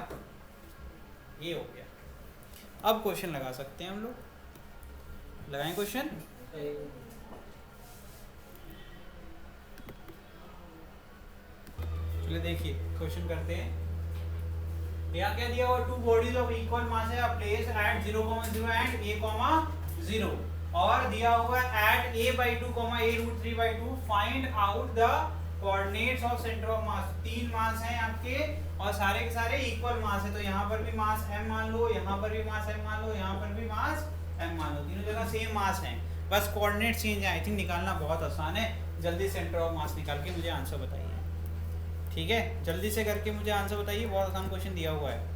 ये हो गया। अब क्वेश्चन लगा सकते हैं हम लोग, लगाएं क्वेश्चन। चलिए देखिए क्वेश्चन करते हैं। यहाँ क्या दिया हुआ, 2 बॉडीज ऑफ इक्वल मास है प्लेस एट 0,0 एंड a, 0, और दिया हुआ at a/2, a√3/2 find out the coordinates of centre of mass. 3 mass हैं आपके और सारे के सारे इक्वल मास है, तो यहाँ पर भी मास m मान लो, यहाँ पर भी मास m मान लो, यहाँ पर भी मास m मान लो, तीनों जगह सेम मास है, बस कोऑर्डिनेट चेंज है। आई थिंक निकालना बहुत आसान है, जल्दी सेंटर ऑफ मास निकाल के मुझे आंसर बताइए, ठीक है। जल्दी से करके मुझे आंसर बताइए, बहुत आसान क्वेश्चन दिया हुआ है।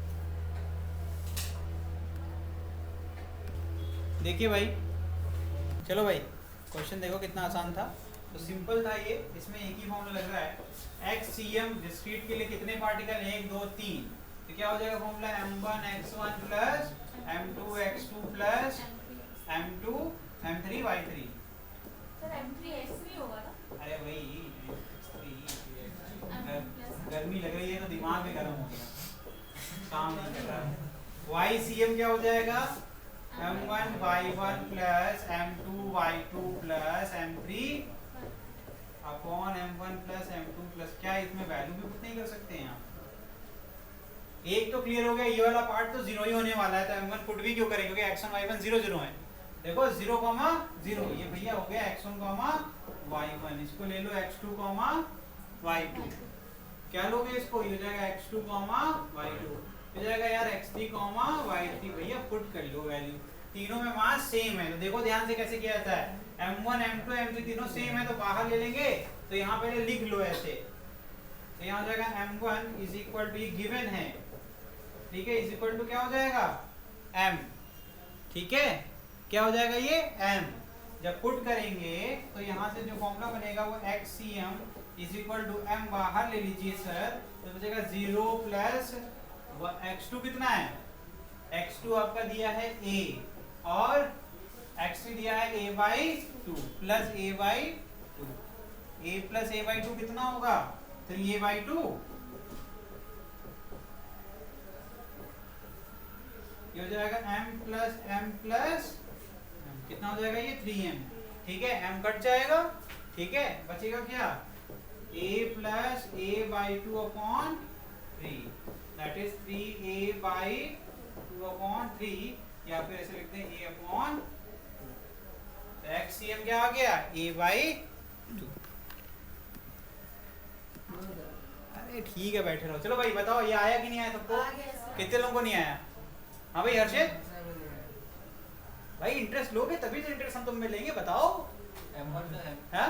देखिए भाई, चलो भाई क्वेश्चन देखो कितना आसान था। तो सिंपल था ये, इसमें एक ही फॉर्मूला लग रहा है। xcm डिस्क्रीट के लिए कितने पार्टिकल, 1 2 3, तो क्या हो जाएगा formula, m1 x1 plus m2 x2 plus m2 m3 y3। Sir m3 x3 होगा ना? अरे भाई गर्मी लग रही है तो दिमाग भी गर्म हो गया, काम नहीं कर रहा है। ycm क्या हो जाएगा, m1 y1 plus m2 y2 plus m3 upon m1 plus m2 plus, क्या इसमें वैल्यू भी पुट नहीं कर सकते हैं आप। एक तो क्लियर हो गया, ये वाला पार्ट तो 0 ही होने वाला है, तो m1 पुट भी क्यों करेंगे, क्योंकि x1 y1 0 0 है। देखो 0, 0, ये भैया हो गया x1, y1, इसको ले लो x2, y2, क्या लोगे इसको, ये हो जाएगा x2, y2, हो जाएगा यार x3, y3, भैया पुट कर लो वैल्यू। तीनों में मास सेम है, तो देखो ध्यान से कैसे किया जाता है, m1 m2 m3 तीनों सेम है तो बाहर ले लेंगे, तो यहाँ पहले लिख लो ऐसे, तो यहाँ हो जाएगा m1 इज इक्वल टू, ये गिवन है, ठीक है, इज इक्वल टू क्या हो जाएगा m, ठीक है, क्या हो जाएगा ये m। जब पुट करेंगे तो यहाँ से जो फॉर्मूला बनेगा वो xcm is equal to m, बाहर ले लीजिए सर, तो बचेगा 0 प्लस x2 कितना है, x2 आपका दिया है a और x3 दिया है a/2 plus a/2, a plus a/2 कितना होगा, 3a/2, ये हो जाएगा m प्लस कितना हो जाएगा ये 3m, ठीक है, m कट जाएगा, ठीक है, बचेगा क्या a plus a by 2 upon 3, that is 3a by 2 upon 3, या फिर ऐसे लिखते हैं a अपॉन, xcm क्या आ गया a बाई 2। अरे ठीक है बैठे रहो, चलो भाई बताओ ये आया कि नहीं आया सबको? कितने लोगों को नहीं आया? हाँ भाई हर्षित भाई इंटरेस्ट लोगे तभी तो इंटरेस्ट हम तुम में लेंगे, बताओ। हाँ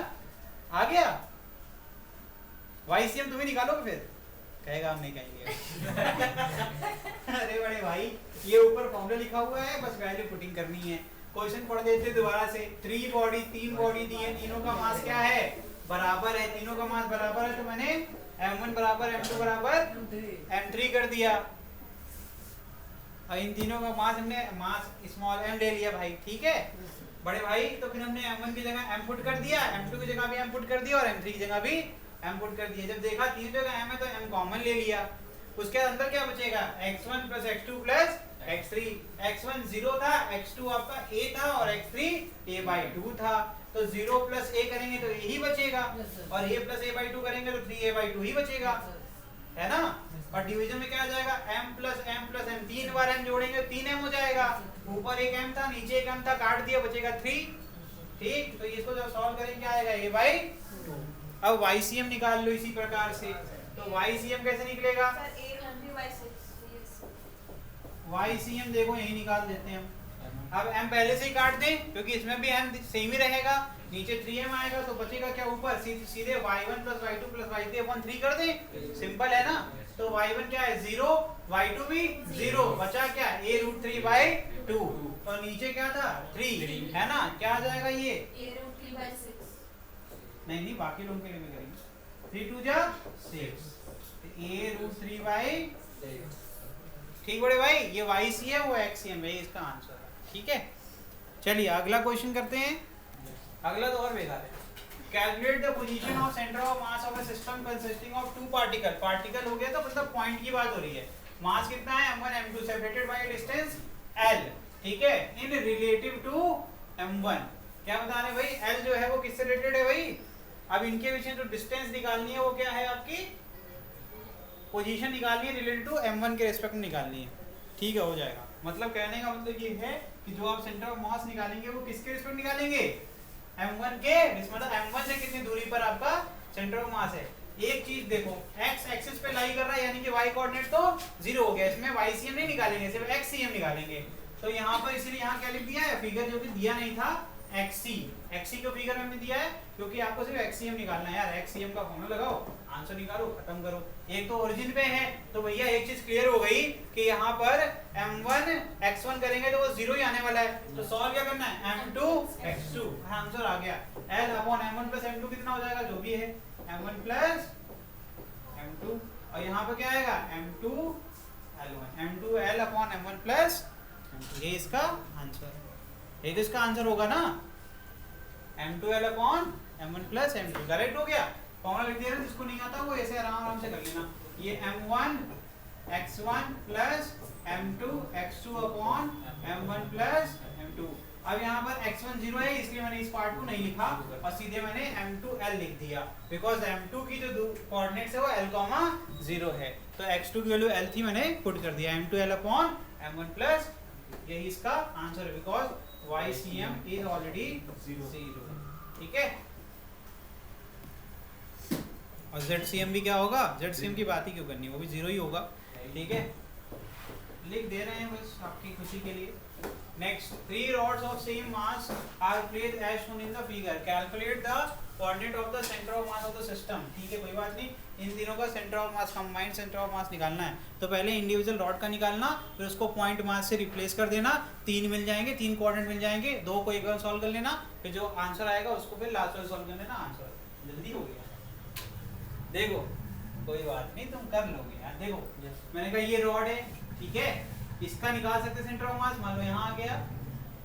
आ गया? YCM तुम्हें निकालोगे फिर? कहेगा हम नहीं कहेंगे। अरे बड़े भाई ये ऊपर फॉर्मूला लिखा हुआ है, बस वैल्यू पुटिंग करनी है। क्वेश्चन पढ़ देते दोबारा से। तीन बॉडी दी है, तीनों का मास क्या है? बराबर है, तीनों का मास बराबर है, तो मैंने m1 बराबर m2 बराबर m3 कर दिया। और इन तीनों का मास हमने मास स्मॉल m ले लिया भाई, ठीक है बड़े भाई। तो फिर हमने m1 की जगह m पुट कर दिया, m2 की जगह भी m पुट कर दिया और m3 की जगह भी m पुट कर दिया। जब देखा तीन जगह m है तो m कॉमन ले लिया। उसके अंदर क्या बचेगा? x1 plus x2 plus x3। x1 0 था, x2 आपका a था और x3 a बाई 2 था। तो 0 प्लस a करेंगे तो a ही बचेगा और a प्लस a बाई 2 करेंगे तो 3a बाई 2 ही बचेगा, है ना। और डिवीजन में क्या आ जाएगा? m प्लस m, तीन बार m जोड़ेंगे 3m हो जाएगा। ऊपर एक m था, नीचे एक m था, काट दिया, बचेगा 3, ठीक। तो इसको जब सॉल्व करेंगे क्या आएगा? a by 2। अब YCM निकाल लो इसी प्रकार से। तो YCM कैसे निकलेगा? YCM देखो यही निकाल देते हैं हम। अब m पहले से ही काट दें क्योंकि इसमें भी m सेम ही रहेगा, नीचे 3m आएगा तो बचेगा क्या? ऊपर सीधे y1 plus y2 plus y3 upon 3 कर दें, सिंपल है ना। तो y1 क्या है? 0, y2 भी 0, बचा क्या? a रूट 3 बाई 2 और नीचे क्या था? 3, है ना। क्या आ जाएगा ये? a root 3 by 6। नहीं बाकी लोगों के लिए भी करेंगे। 3 2 जा 6, a रूट 3 बाई 6, ठीक बड़े भाई। ये YCM वो XCM है, इसका आंसर है, ठीक है। चलिए अगला क्वेश्चन करते हैं। अगला तो और बेकार है। Calculate the position of centre of mass of a system consisting of two particle. Particle हो गया तो मतलब पॉइंट की बात हो रही है। मास कितना है? m1 m2 separated by distance l, ठीक है, इन रिलेटिव टू m1। क्या बता रहे भाई? l जो है वो किससे रिलेटेड है भाई? अब इनके बीच में जो डिस्टेंस निकालनी है वो क्या है? आपकी पोजीशन निकालनी है, रिलेटेड टू m1 के रेस्पेक्ट में निकालनी है, ठीक है, हो जाएगा। मतलब कहने का मतलब ये है कि जो आप सेंटर ऑफ मास निकालेंगे वो किसके रेस्पेक्ट निकालेंगे? m1 के, मतलब m1 से कितनी दूरी पर आपका सेंटर ऑफ मास है। एक चीज देखो, x एक्सिस पे लाई कर रहा है यानी कि y कोऑर्डिनेट तो 0 हो गया, इसमें YCM नहीं निकालेंगे, सिर्फ XCM निकालेंगे। तो यहाँ पर इसलिए यहाँ क्या लिख दिया है? फिगर जो कि दिया नहीं था XC को फिगर में दिया है क्योंकि आपको सिर्फ XCM निकालना है यार। XCM का फॉर्मूला लगाओ, आंसर निकालो, खत्म करो। एक तो ओरिजिन पे है तो भैया एक चीज क्लियर हो गई कि यहाँ पर m1 x1 करेंगे तो वो 0 ही आने वाला है। तो सॉल्व क्या करना है? m2 x2, आंसर आ गया। l upon m1 plus m2 कितना हो जाएगा? जो भी है m1 प्लस m2, और यहाँ पर क्या आएगा? m2 l1, m2 l upon m1 plus m2, ये इसका आंसर है। ये तो इसका आंसर होगा ना, m2l upon m1 plus m2, correct हो गया। फॉर्मूला लिख दिया ना, जिसको नहीं आता वो ऐसे आराम से कर लेना। ये m1 x1 plus m2 x2 upon m1 plus m2। अब यहाँ पर x1 0 है इसलिए मैंने इस पार्ट को नहीं लिखा और सीधे मैंने m2l लिख दिया, बिकॉज m2 की जो कोऑर्डिनेट्स है वो l, 0 है। तो x2 की वैल्यू l थी, मैंने पुट कर दिया m2l अपॉन m1 प्लस, यही इसका आंसर है, बिकॉज YCM is already 0, ठीक है। और ZCM भी क्या होगा? ZCM की बात ही क्यों करनी है, वो भी 0 ही होगा, ठीक है। लिख दे रहे हैं बस आपकी खुशी के लिए। Next, 3 rods of same mass are placed as shown in the figure. Calculate the coordinate of the center of mass of the system. ठीक है, कोई बात नहीं। इन तीनों का centre of mass, combined centre of मास निकालना है। तो पहले इंडिविजुअल रॉड का निकालना, फिर उसको पॉइंट मास से रिप्लेस कर देना, 3 मिल जाएंगे, 3 कोऑर्डिनेट मिल जाएंगे, 2 को एक बार सॉल्व कर लेना, फिर जो आंसर आएगा उसको फिर लास्ट में सॉल्व कर लेना, आंसर जल्दी हो गया। देखो कोई बात नहीं, तुम कर लोगे यार। देखो मैंने कहा ये रॉड है, ठीक है, इसका निकाल सकते सेंटर ऑफ मास, मान लो यहाँ आ गया,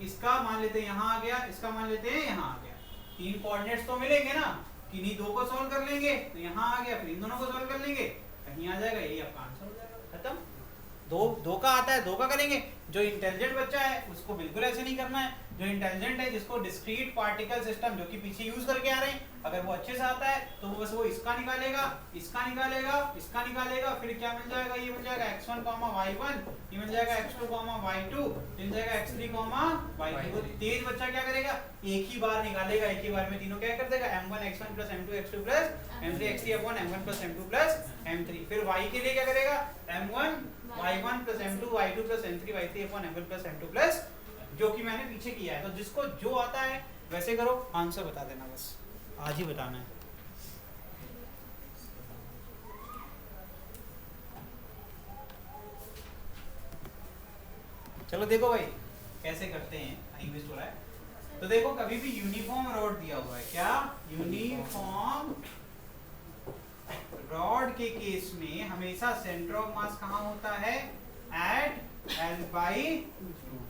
इसका मान लेते हैं यहाँ आ गया, इसका मान लेते हैं यहाँ आ गया। 3 कोऑर्डिनेट्स तो मिलेंगे ना, किन्हीं 2 को सॉल्व कर लेंगे तो यहाँ आ गया, फिर इन दोनों को सॉल्व कर लेंगे, कहीं आ जाएगा, यही आपका आंसर हो जाएगा, खत्म। दो का आता है, दो का करेंगे। जो इंटेलिजेंट बच्चा है उसको बिल्कुल ऐसे नहीं करना है। जो इंटेलिजेंट है, जिसको डिस्क्रीट पार्टिकल सिस्टम जो कि पीछे यूज करके आ रहे हैं, अगर वो अच्छे से आता है तो वो बस वो इसका निकालेगा, इसका निकालेगा, इसका निकालेगा, फिर क्या मिल जाएगा, ये मिल जाएगा x1, y1, ये मिल जाएगा x2, y2, मिल जाएगा x3, y3। वो तेज बच्चा क्या करेगा, एक ही बार निकालेगा, एक ही बार में तीनों क्या कर देगा, m1 x1 plus m2 x2 plus m3 x3 upon m1 plus m2 plus m3। फिर y के लिए क्या करेगा, m1 y1 plus m2 y2 plus m3 y3 upon m1 plus m2 plus, जो कि मैंने पीछे किया है। तो जिसको जो आता है वैसे करो, आंसर बता देना, बस आज ही बताना है। चलो देखो भाई कैसे करते हैं, टाइम वेस्ट हो रहा है। तो देखो कभी भी यूनिफॉर्म रॉड दिया हुआ है, क्या यूनिफॉर्म रॉड के केस में हमेशा सेंटर ऑफ मास कहाँ होता है, एट l/2।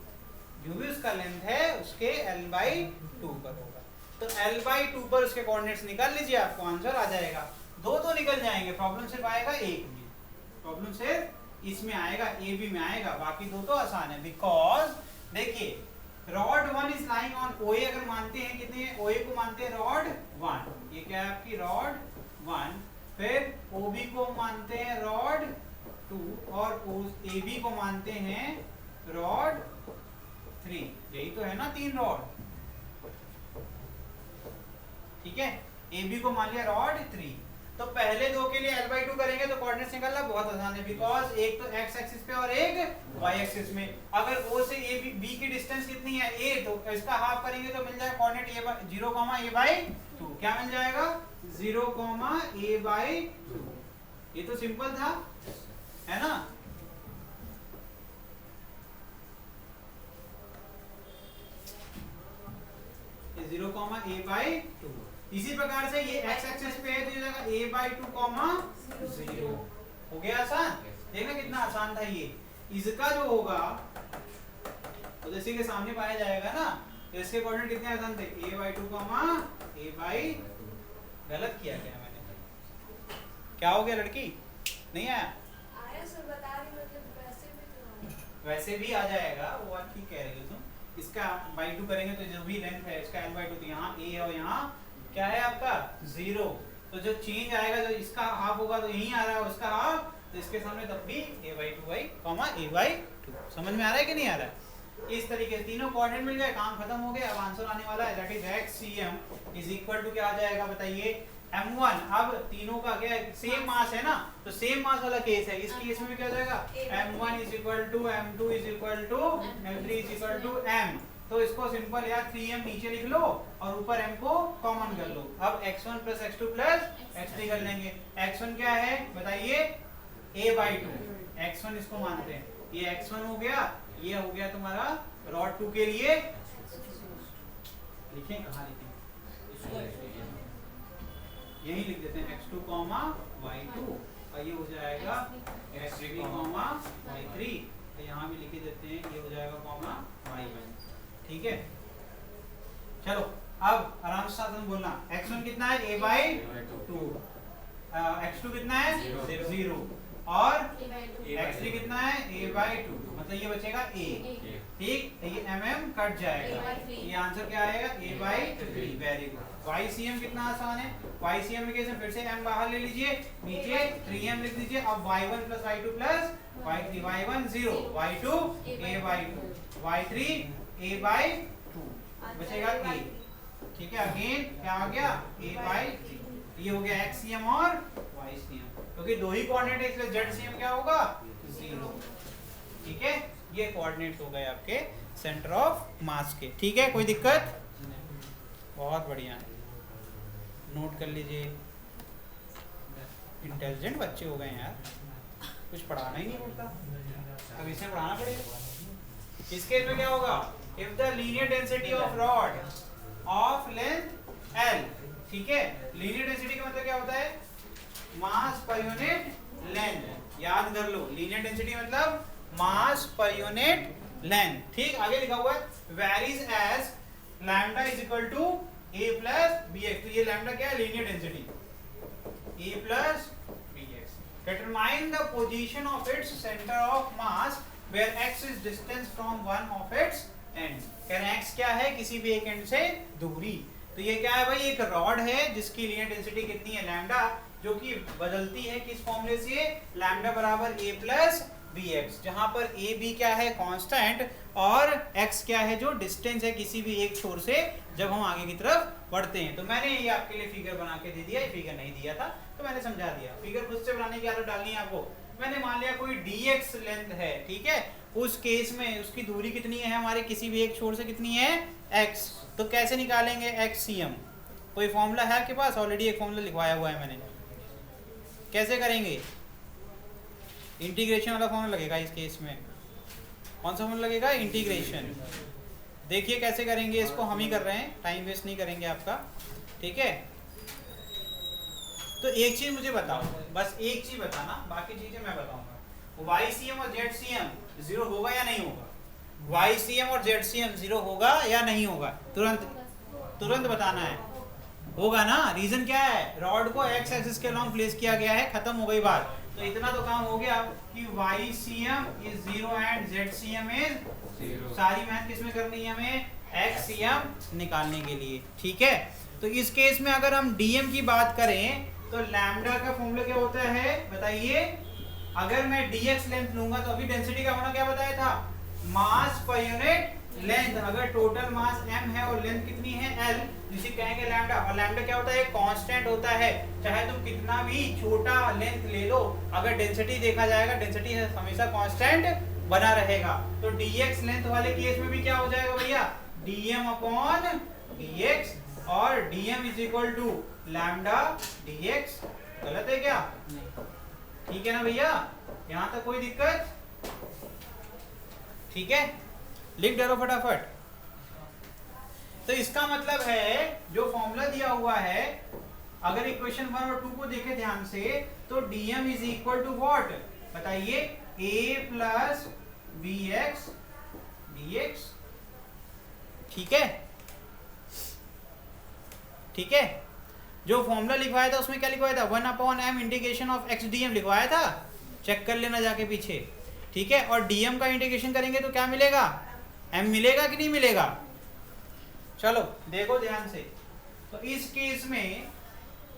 जो भी उसका लेंथ है उसके l/2 पर होगा। तो l/2 पर उसके कोऑर्डिनेट्स निकाल लीजिए, आपको आंसर आ जाएगा। दो तो निकल जाएंगे, प्रॉब्लम सिर्फ आएगा एक में, प्रॉब्लम सिर्फ इसमें आएगा, ए बी में आएगा, बाकी दो तो आसान है। बिकॉज देखिए rod 1 is lying on OA, अगर मानते हैं कितने, OA को मानते हैं रॉड 1, ये क्या है आपकी रॉड 1, फिर OB को मानते हैं रॉड 2 और AB को मानते हैं रॉड 3। यही तो है ना, 3 रॉड, ठीक है। AB को मान लिया रॉड 3। तो पहले दो के लिए l/2 करेंगे तो कोऑर्डिनेट्स निकालना बहुत आसान है, बिकॉज एक तो x एक्सिस पे और एक y एक्सिस में। अगर O से B की डिस्टेंस कितनी है a, तो इसका हाफ करेंगे तो मिल जाएगा कोऑर्डिनेट 0, a/2। क्या मिल जाएगा, 0, a/2। ये तो सिंपल था, है ना। ये 0, a/2। इसी प्रकार से ये x एक्सिस पे है तो ये जाएगा a/2, 0। हो गया आसान, देखना कितना आसान था ये। इसका जो होगा तो जैसे के सामने पाया जाएगा ना, तो इसके कोऑर्डिनेट कितने आसान थे, a/2, a/2। गलत किया क्या मैंने, क्या हो गया लड़की, नहीं आया? आया सर, बता रही मतलब वैसे भी तो वैसे भी आ जाएगा, वो बात ठीक कह रही हो तुम। इसका by2 करेंगे तो जो भी लेंथ है इसका l/2, तो यहाँ a और यहाँ क्या है आपका 0। तो जो चेंज आएगा, जो इसका हाफ होगा तो यही आ रहा है, उसका हाफ तो इसके सामने तब भी a/2y, a/2। समझ में आ रहा है कि नहीं आ रहा है? इस तरीके से तीनों कोऑर्डिनेट मिल गए, काम खत्म हो गया। अब आंसर आने वाला है, that is xcm is equal to क्या आ जाएगा बताइए, m1। अब तीनों का क्या सेम मास है ना, तो सेम मास वाला केस है। इस केस में भी क्या हो जाएगा, m1 is equal to m2 is equal to m3 is equal to m। तो इसको सिंपल यार 3m नीचे लिख लो और ऊपर m को कॉमन कर लो। अब x1 plus x2 plus x3 कर लेंगे। x1 क्या है बताइए, a/2। x1 इसको मानते हैं, ये x1 हो गया, ये हो गया तुम्हारा रॉड 2 के लिए। लिखें कहाँ लिखें, यही लिख देते हैं x2, y2, और ये हो जाएगा x3, y3। तो यहाँ भी लिख देते हैं, ये हो जाएगा y1। ठीक है, चलो अब आराम से साथ में बोलना। x1 कितना है, a/2, x2 कितना है 0 और x3 कितना है a/2, मतलब ये बचेगा a। ठीक, तो ये mm कट जाएगा, ये आंसर क्या आएगा a/3। Very good. YCM कितना आसान है, YCM में कैसे, फिर से m बाहर ले लीजिए, नीचे 3m लिख दीजिए। अब y1 plus y2 plus y3, y1 0, y2 a/2, y3 a/2, बचेगा a। ठीक है, अगेन क्या आ गया a/3। ये हो गया xcm और ycm, क्योंकि दो ही कोऑर्डिनेट है इसलिए zcm क्या होगा 0। ठीक है, ये कोऑर्डिनेट्स हो गए आपके सेंटर ऑफ मास के। ठीक है, कोई दिक्कत, बहुत बढ़िया है, नोट कर लीजिए। इंटेलिजेंट बच्चे हो गए यार, कुछ पढ़ाना ही नहीं पड़ता, अब इसे पढ़ाना पड़ेगा। इस केस में क्या होगा, if the linear density of rod of length l, ठीक है, लीनियर डेंसिटी का मतलब क्या होता है, मास पर यूनिट लेंथ। याद कर लो, लीनियर डेंसिटी मतलब मास पर यूनिट लेंथ। ठीक, आगे लिखा हुआ है varies as lambda is equal to a plus bx। तो ये लैम्डा क्या है, linear density, a plus bx। Determine the position of its center of mass where x is distance from one of its ends. कह रहे हैं x क्या है, किसी भी एक एंड से दूरी। तो ये क्या है भाई, एक रॉड है जिसकी लीनियर डेंसिटी कितनी है, लैम्डा, जो कि बदलती है किस फॉर्मूले से, लैम्डा बराबर a प्लस बी एक्स, जहां पर a b क्या है कांस्टेंट और x क्या है जो डिस्टेंस है किसी भी एक छोर से जब हम आगे की तरफ बढ़ते हैं। तो मैंने ये आपके लिए फिगर बना के दे दिया, ये फिगर नहीं दिया था तो मैंने समझा दिया। फिगर खुद से बनाने की आदत डालनी है आपको। मैंने मान लिया कोई dx लेंथ है, ठीक है, उस केस में उसकी दूरी कितनी है हमारे किसी भी एक छोर से, कितनी है x। तो कैसे निकालेंगे xcm, कोई फॉर्मूला है आपके पास, ऑलरेडी एक फॉर्मूला लिखवाया हुआ है मैंने। कैसे करेंगे, इंटीग्रेशन वाला फॉर्मूला लगेगा इस केस में। कौन सा फॉर्मूला लगेगा, इंटीग्रेशन। देखिए कैसे करेंगे इसको, हम ही कर रहे हैं, टाइम वेस्ट नहीं करेंगे आपका, ठीक है। तो एक चीज मुझे बताओ, बस एक चीज बताना, बाकी चीजें मैं बताऊंगा। YCM और ZCM 0 होगा या नहीं होगा, YCM और ZCM 0 होगा या नहीं होगा, तुरंत बताना है। होगा ना, रीजन क्या है, रॉड को x एक्सिस के अलॉन्ग प्लेस किया गया है, खत्म हो गई बात। तो इतना तो काम हो गया कि YCM is 0 and ZCM is 0। सारी मैथ किस में करनी है हमें, XCM निकालने के लिए, ठीक है। तो इस केस में अगर हम DM की बात करें तो लैम्डा का फॉर्मूला क्या होता है बताइए। अगर मैं dx लेंथ लूंगा तो अभी डेंसिटी का होना क्या बताया था, मास पर यूनिट लेंथ। अगर टोटल मास m है और लेंथ कितनी है l, जिसे कहेंगे लैम्डा। और लैम्डा क्या होता है, कांस्टेंट होता है, चाहे तुम कितना भी छोटा लेंथ ले लो, अगर डेंसिटी देखा जाएगा डेंसिटी हमेशा कांस्टेंट बना रहेगा। तो dx लेंथ वाले केस में भी क्या हो जाएगा भैया, dm अपॉन dx, और dm is equal to lambda dx। गलत है क्या, ठीक है ना भैया, यहां तक कोई दिक्कत, ठीक है, लिख डालो फटाफट। तो इसका मतलब है जो फॉर्मूला दिया हुआ है, अगर इक्वेशन 1 और 2 को देखें ध्यान से, तो dm is equal to what बताइए, a plus B X dx, ठीक है, ठीक है। जो फॉर्मूला लिखवाया था उसमें क्या लिखवाया था, 1 upon m integration of x dm लिखवाया था, चेक कर लेना जाके पीछे, ठीक है। और dm का इंटीग्रेशन करेंगे तो क्या मिलेगा, m मिलेगा कि नहीं मिलेगा, चलो देखो ध्यान से। तो इस केस में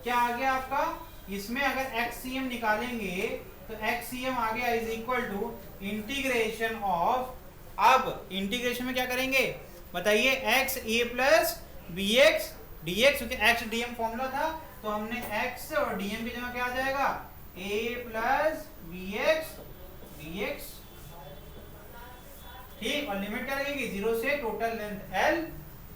क्या आ गया आपका, इसमें अगर xcm निकालेंगे तो xcm आ गया is equal to integration of, अब इंटीग्रेशन में क्या करेंगे बताइए, x a plus B X dx, क्योंकि x dm फॉर्मूला था, तो हमने x और dm की जगह क्या आ जाएगा, a plus B X dx, ठीक। और लिमिट क्या लगेगी, 0 से टोटल लेंथ l,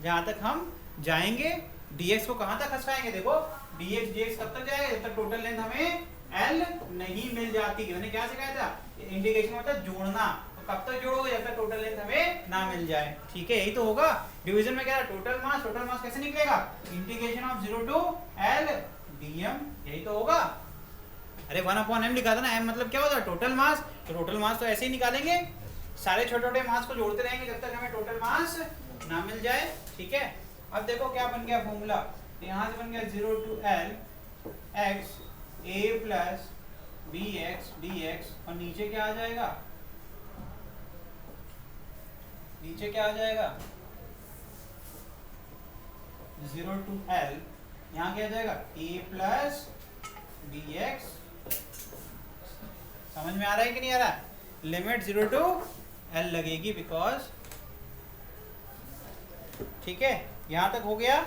जहां तक हम जाएंगे। dx को कहां तक खसकाएंगे, देखो dx कब तक जाएगा, जब तक टोटल लेंथ हमें l नहीं मिल जाती। मैंने क्या सिखाया था, इंटीग्रेशन मतलब जोड़ना, तो कब तक जोड़ोगे, जब तक टोटल लेंथ हमें ना मिल जाए, ठीक है, यही तो होगा। डिवीजन में क्या है, टोटल मास कैसे निकलेगा, integration of 0 to l dm, यही तो होगा। अरे 1 अपॉन m लिखा था ना, m मतलब क्या होता है, टोटल मास। तो टोटल मास तो ऐसे ही निकालेंगे, सारे छोटे छोटे मास को जोड़ते रहेंगे जब तक हमें टोटल मास ना मिल जाए, ठीक है। अब देखो क्या बन गया फॉर्मूला, यहाँ से बन गया 0 to l x a plus B X dx, और नीचे क्या आ जाएगा, नीचे क्या आ जाएगा 0 टू l, यहाँ क्या आ जाएगा a प्लस बी एक्स। समझ में आ रहा है कि नहीं आ रहा, लिमिट 0 टू l लगेगी बिकॉज, ठीक है, यहां तक हो गया,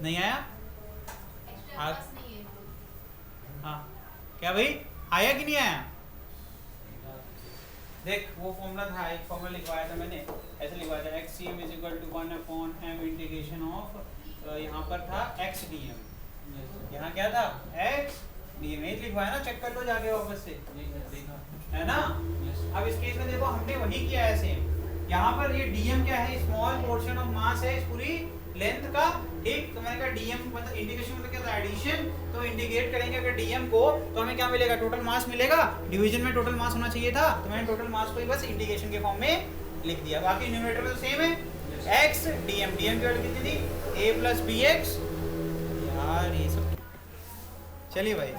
नहीं आया, हाँ क्या भाई, आया कि नहीं आया, देख वो फॉर्मूला था, एक फॉर्मूला लिखवाया था मैंने, ऐसे लिखवाया था xcm is equal to 1 upon m integration of, यहाँ पर था x dm, यहाँ क्या था x dm, एक लिखवाया ना, चेक कर लो जाके वापस से, है ना। अब इस केस में देखो हमने वही किया है सेम, यहाँ पर ये dm क्या है, स्मॉल पोर्शन ऑफ मास है इस पूरी लेंथ का, ठीक। तो मैंने कहा dm मतलब इंटीग्रेशन मतलब क्या था, एडिशन, तो इंटीग्रेट करेंगे अगर dm को तो हमें क्या मिलेगा, टोटल मास मिलेगा। डिवीजन में टोटल मास होना चाहिए था, तो मैंने टोटल मास को ही बस इंटीग्रेशन के फॉर्म में लिख दिया, बाकी न्यूमरेटर में तो सेम है, x dm dm की वैल्यू कितनी थी a प्लस बी एक्स। यार ये सब चलिए भाई,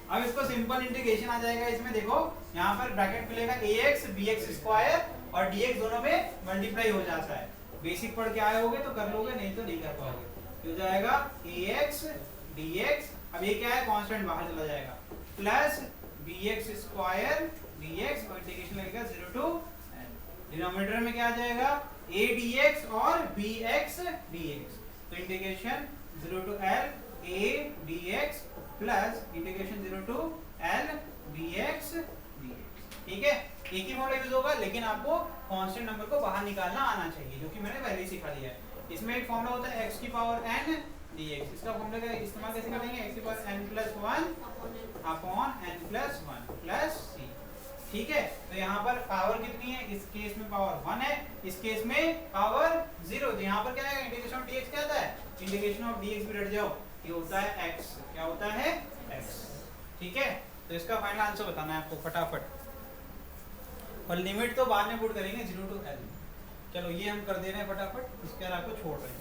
अब इसको सिंपल इंटीग्रेशन आ जाएगा। इसमें देखो यहाँ पर ब्रैकेट मिलेगा ए एक्स बी एक्स स्क्वायर और डी एक्स दोनों में मल्टीप्लाई हो जाता है। बेसिक पढ़ के आए होगे तो कर लोगे, नहीं तो नहीं कर पाओगे। हो जाएगा ए एक्स डी एक्स, अब ये क्या है कांस्टेंट बाहर चला जाएगा, plus B x square D X और इंटीग्रेशन लगेगा 0 टू एल। डिनोमिनेटर में क्या आ जाएगा ए डी एक्स और बी एक्स डी एक्स, तो integration 0 to L A D x plus integration 0 to L B X D X. ठीक है, एक ही मॉडल यूज होगा, लेकिन आपको कांस्टेंट नंबर को बाहर निकालना आना चाहिए, जो कि मैंने पहले ही सिखा दिया है। इसमें एक फॉर्मूला होता है x की पावर n dx। इसका फॉर्मूला का इस्तेमाल कैसे करेंगे, x की power n plus 1 upon n plus 1 plus c। ठीक है, तो यहाँ पर पावर कितनी है, इस केस में पावर 1 है, इस केस में पावर 0। तो यहाँ पर क्या है इंटीग्रेशन ऑफ dx क्या आता है, इंटीग्रेशन ऑफ dx भी रट जाओ, ये होता है x। क्या होता है x। ठीक है, तो इसका फाइनल आंसर बताना है आपको फटाफट, और लिमिट तो बाद में पुट करेंगे 0 टू l। चलो ये हम कर दे रहे हैं फटाफट, इसके बाद आपको छोड़ रहे हैं।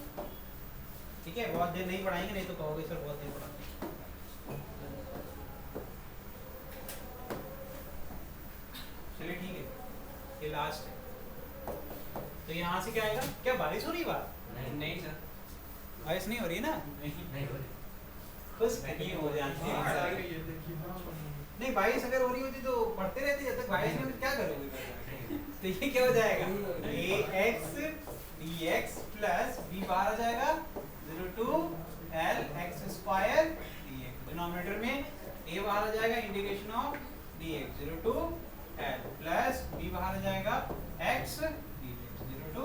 ठीक है, बहुत देर नहीं पढ़ाएंगे, नहीं तो कहोगे सर बहुत देर पढ़ाते हैं। चलिए ठीक है, ये लास्ट है। तो यहाँ से क्या आएगा, क्या बारिश हो रही है बात? नहीं सर, बारिश नहीं हो रही ना, नहीं हो रही। खुश नहीं हो जाते हैं। नहीं बारिश अगर हो रही होती तो पढ़ते रहते, जब तक बारिश नहीं होती क्या करोगे? तो ये क्या हो जाएगा a x D x plus b बाहर आ जाएगा 0 to l x square D x. Denominator में ए बाहर आ जाएगा integration of d x 0 to l plus b बाहर आ जाएगा x D x 0 to.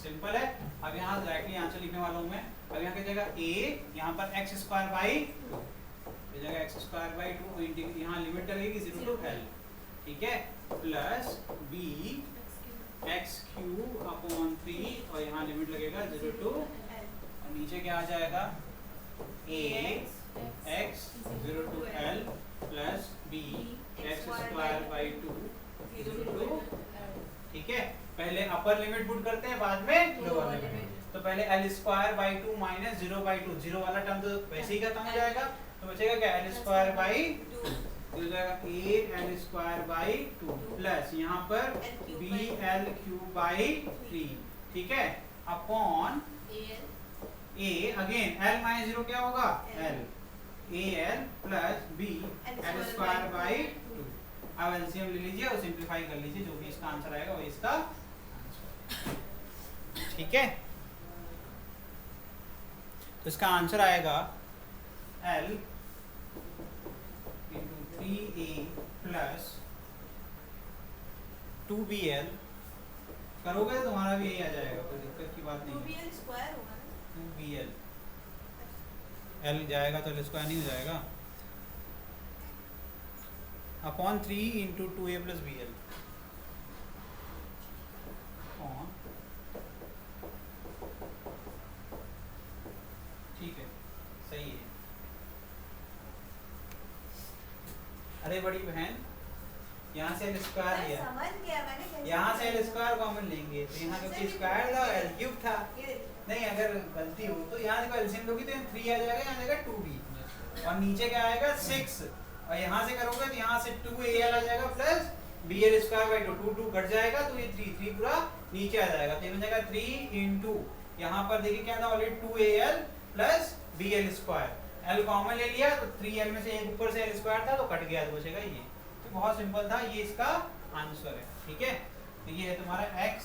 Simple है। अब यहाँ डायरेक्टली आंसर लिखने वाला हूँ मैं। अब यहाँ क्या जाएगा ए, यहाँ पर एक्स स्क्वायर बाई हो जाएगा एक्स स्क्वायर बाई 2, यहाँ लिमिट लगेगी 0 टू एल। ठीक है, plus B X cube upon 3 और यहाँ लिमिट लगेगा 0 टू, और नीचे क्या आ जाएगा a x 0 to l plus B x square by 2 0 to. ठीक है, पहले अपर लिमिट पुट करते हैं, बाद में लोअर लिमिट। तो पहले L square by 2 minus 0 by 2, 0 वाला टर्म तो वैसे ही खत्म हो जाएगा, तो बचेगा क्या एल स्क्वायर बाई 2 हो जाएगा A L square by 2 plus यहाँ पर बी एल क्यूब बाई 3। ठीक है, upon A again L minus 0 क्या होगा L A L plus B L square by 2। अब एलसीएम ले लीजिए और सिंप्लीफाई कर लीजिए, जो भी इसका आंसर आएगा वही इसका आंसर। ठीक है, तो इसका आंसर आएगा एल 3a प्लस 2bl। करोगे तो तुम्हारा भी यही आ जाएगा, कोई दिक्कत की बात नहीं है। 2bl स्क्वायर होगा ना, 2bl l जाएगा तो l स्क्वायर नहीं हो जाएगा, upon 3 into 2a plus bl upon. ठीक है, सही है। अरे बड़ी बहन, यहाँ से एल स्क्वायर मैं लिया, समझ गया, मैंने कैसे यहाँ से एल स्क्वायर कॉमन लेंगे, तो यहाँ क्योंकि स्क्वायर था एल क्यूब था। नहीं, अगर गलती हो तो यहाँ देखो एलसीएम लोगी तो यहाँ 3 आ जाएगा, यहाँ जाएगा 2b और नीचे क्या आएगा 6, और यहाँ से करोगे तो यहाँ से 2al आ जाएगा plus bl square by 2, 2 cut जाएगा तो ये 3 पूरा नीचे आ जाएगा, तो ये बन जाएगा 3 इंटू यहाँ पर देखिए क्या था already 2al plus bl square, l common ले लिया तो 3l में से एक ऊपर से l स्क्वायर था तो कट गया, तो बचेगा ये। तो बहुत सिंपल था, ये इसका आंसर है। ठीक है, तो ये है तुम्हारा x।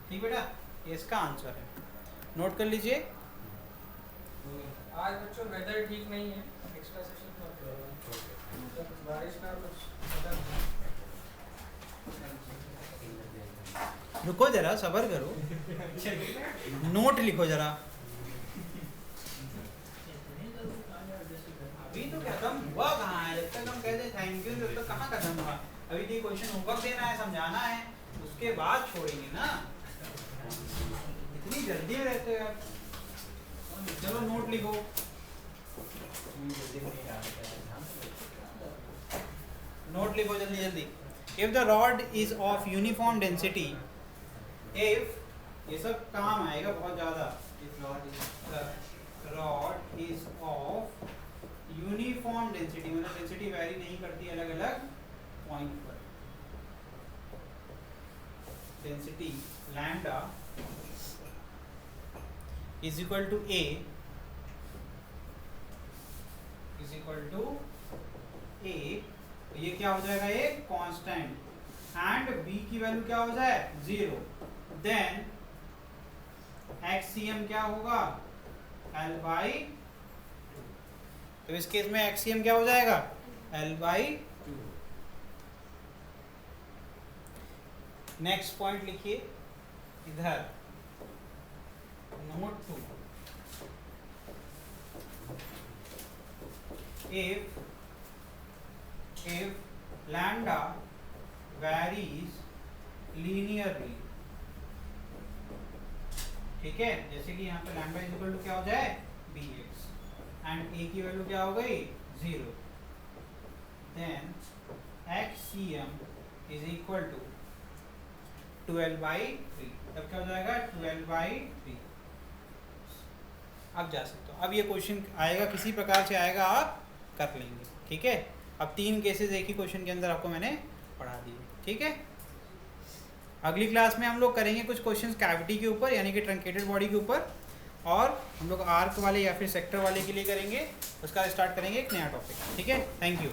ठीक बेटा, ये इसका आंसर है, नोट कर लीजिए। आज बच्चों वेदर ठीक नहीं है, एक्स्ट्रा सेशन मत करो, बारिश का कुछ पता नहीं। रुको जरा, सब्र करो, नोट लिखो जरा। अभी तो खत्म हुआ कहाँ है, जब तक हम कहते थैंक यू तब तक कहाँ खत्म हुआ। अभी तो क्वेश्चन होमवर्क देना है, समझाना है, उसके बाद छोड़ेंगे ना। इतनी जल्दी में रहते हो यार। चलो नोट लिखो। नोट लिखो जल्दी जल्दी। If the rod is of uniform density, if ये सब काम आएगा बहुत ज़्यादा, if rod is of uniform density, मतलब डेंसिटी वैरी नहीं करती अलग अलग पॉइंट पर, density lambda is equal to a is equal to a, तो ये क्या हो जाएगा, ये कांस्टेंट, एंड b की वैल्यू क्या हो जाए 0, देन XCM क्या होगा L/2, तो इस केस में XCM क्या हो जाएगा L/2। नेक्स्ट पॉइंट लिखिए इधर, note 2, if lambda varies linearly, ठीक है, जैसे कि यहाँ पे लैम्डा इज इक्वल टू क्या हो जाए bx, एंड a की वैल्यू क्या हो गई 0, then XCM is equal to 12/3, तब क्या हो जाएगा 12/3। अब जा सकते हो, अब ये क्वेश्चन आएगा किसी प्रकार से आएगा, आप कर लेंगे, ठीक है। अब 3 केसेस एक ही क्वेश्चन के अंदर आपको मैंने पढ़ा दिए, ठीक है। अगली क्लास में हम लोग करेंगे कुछ क्वेश्चंस कैविटी के ऊपर, यानी कि ट्रंकेटेड बॉडी के ऊपर, और हम लोग आर्क वाले या फिर सेक्टर वाले के लिए करेंगे, उसका स्टार्ट करेंगे एक नया टॉपिक, ठीक है। Thank you.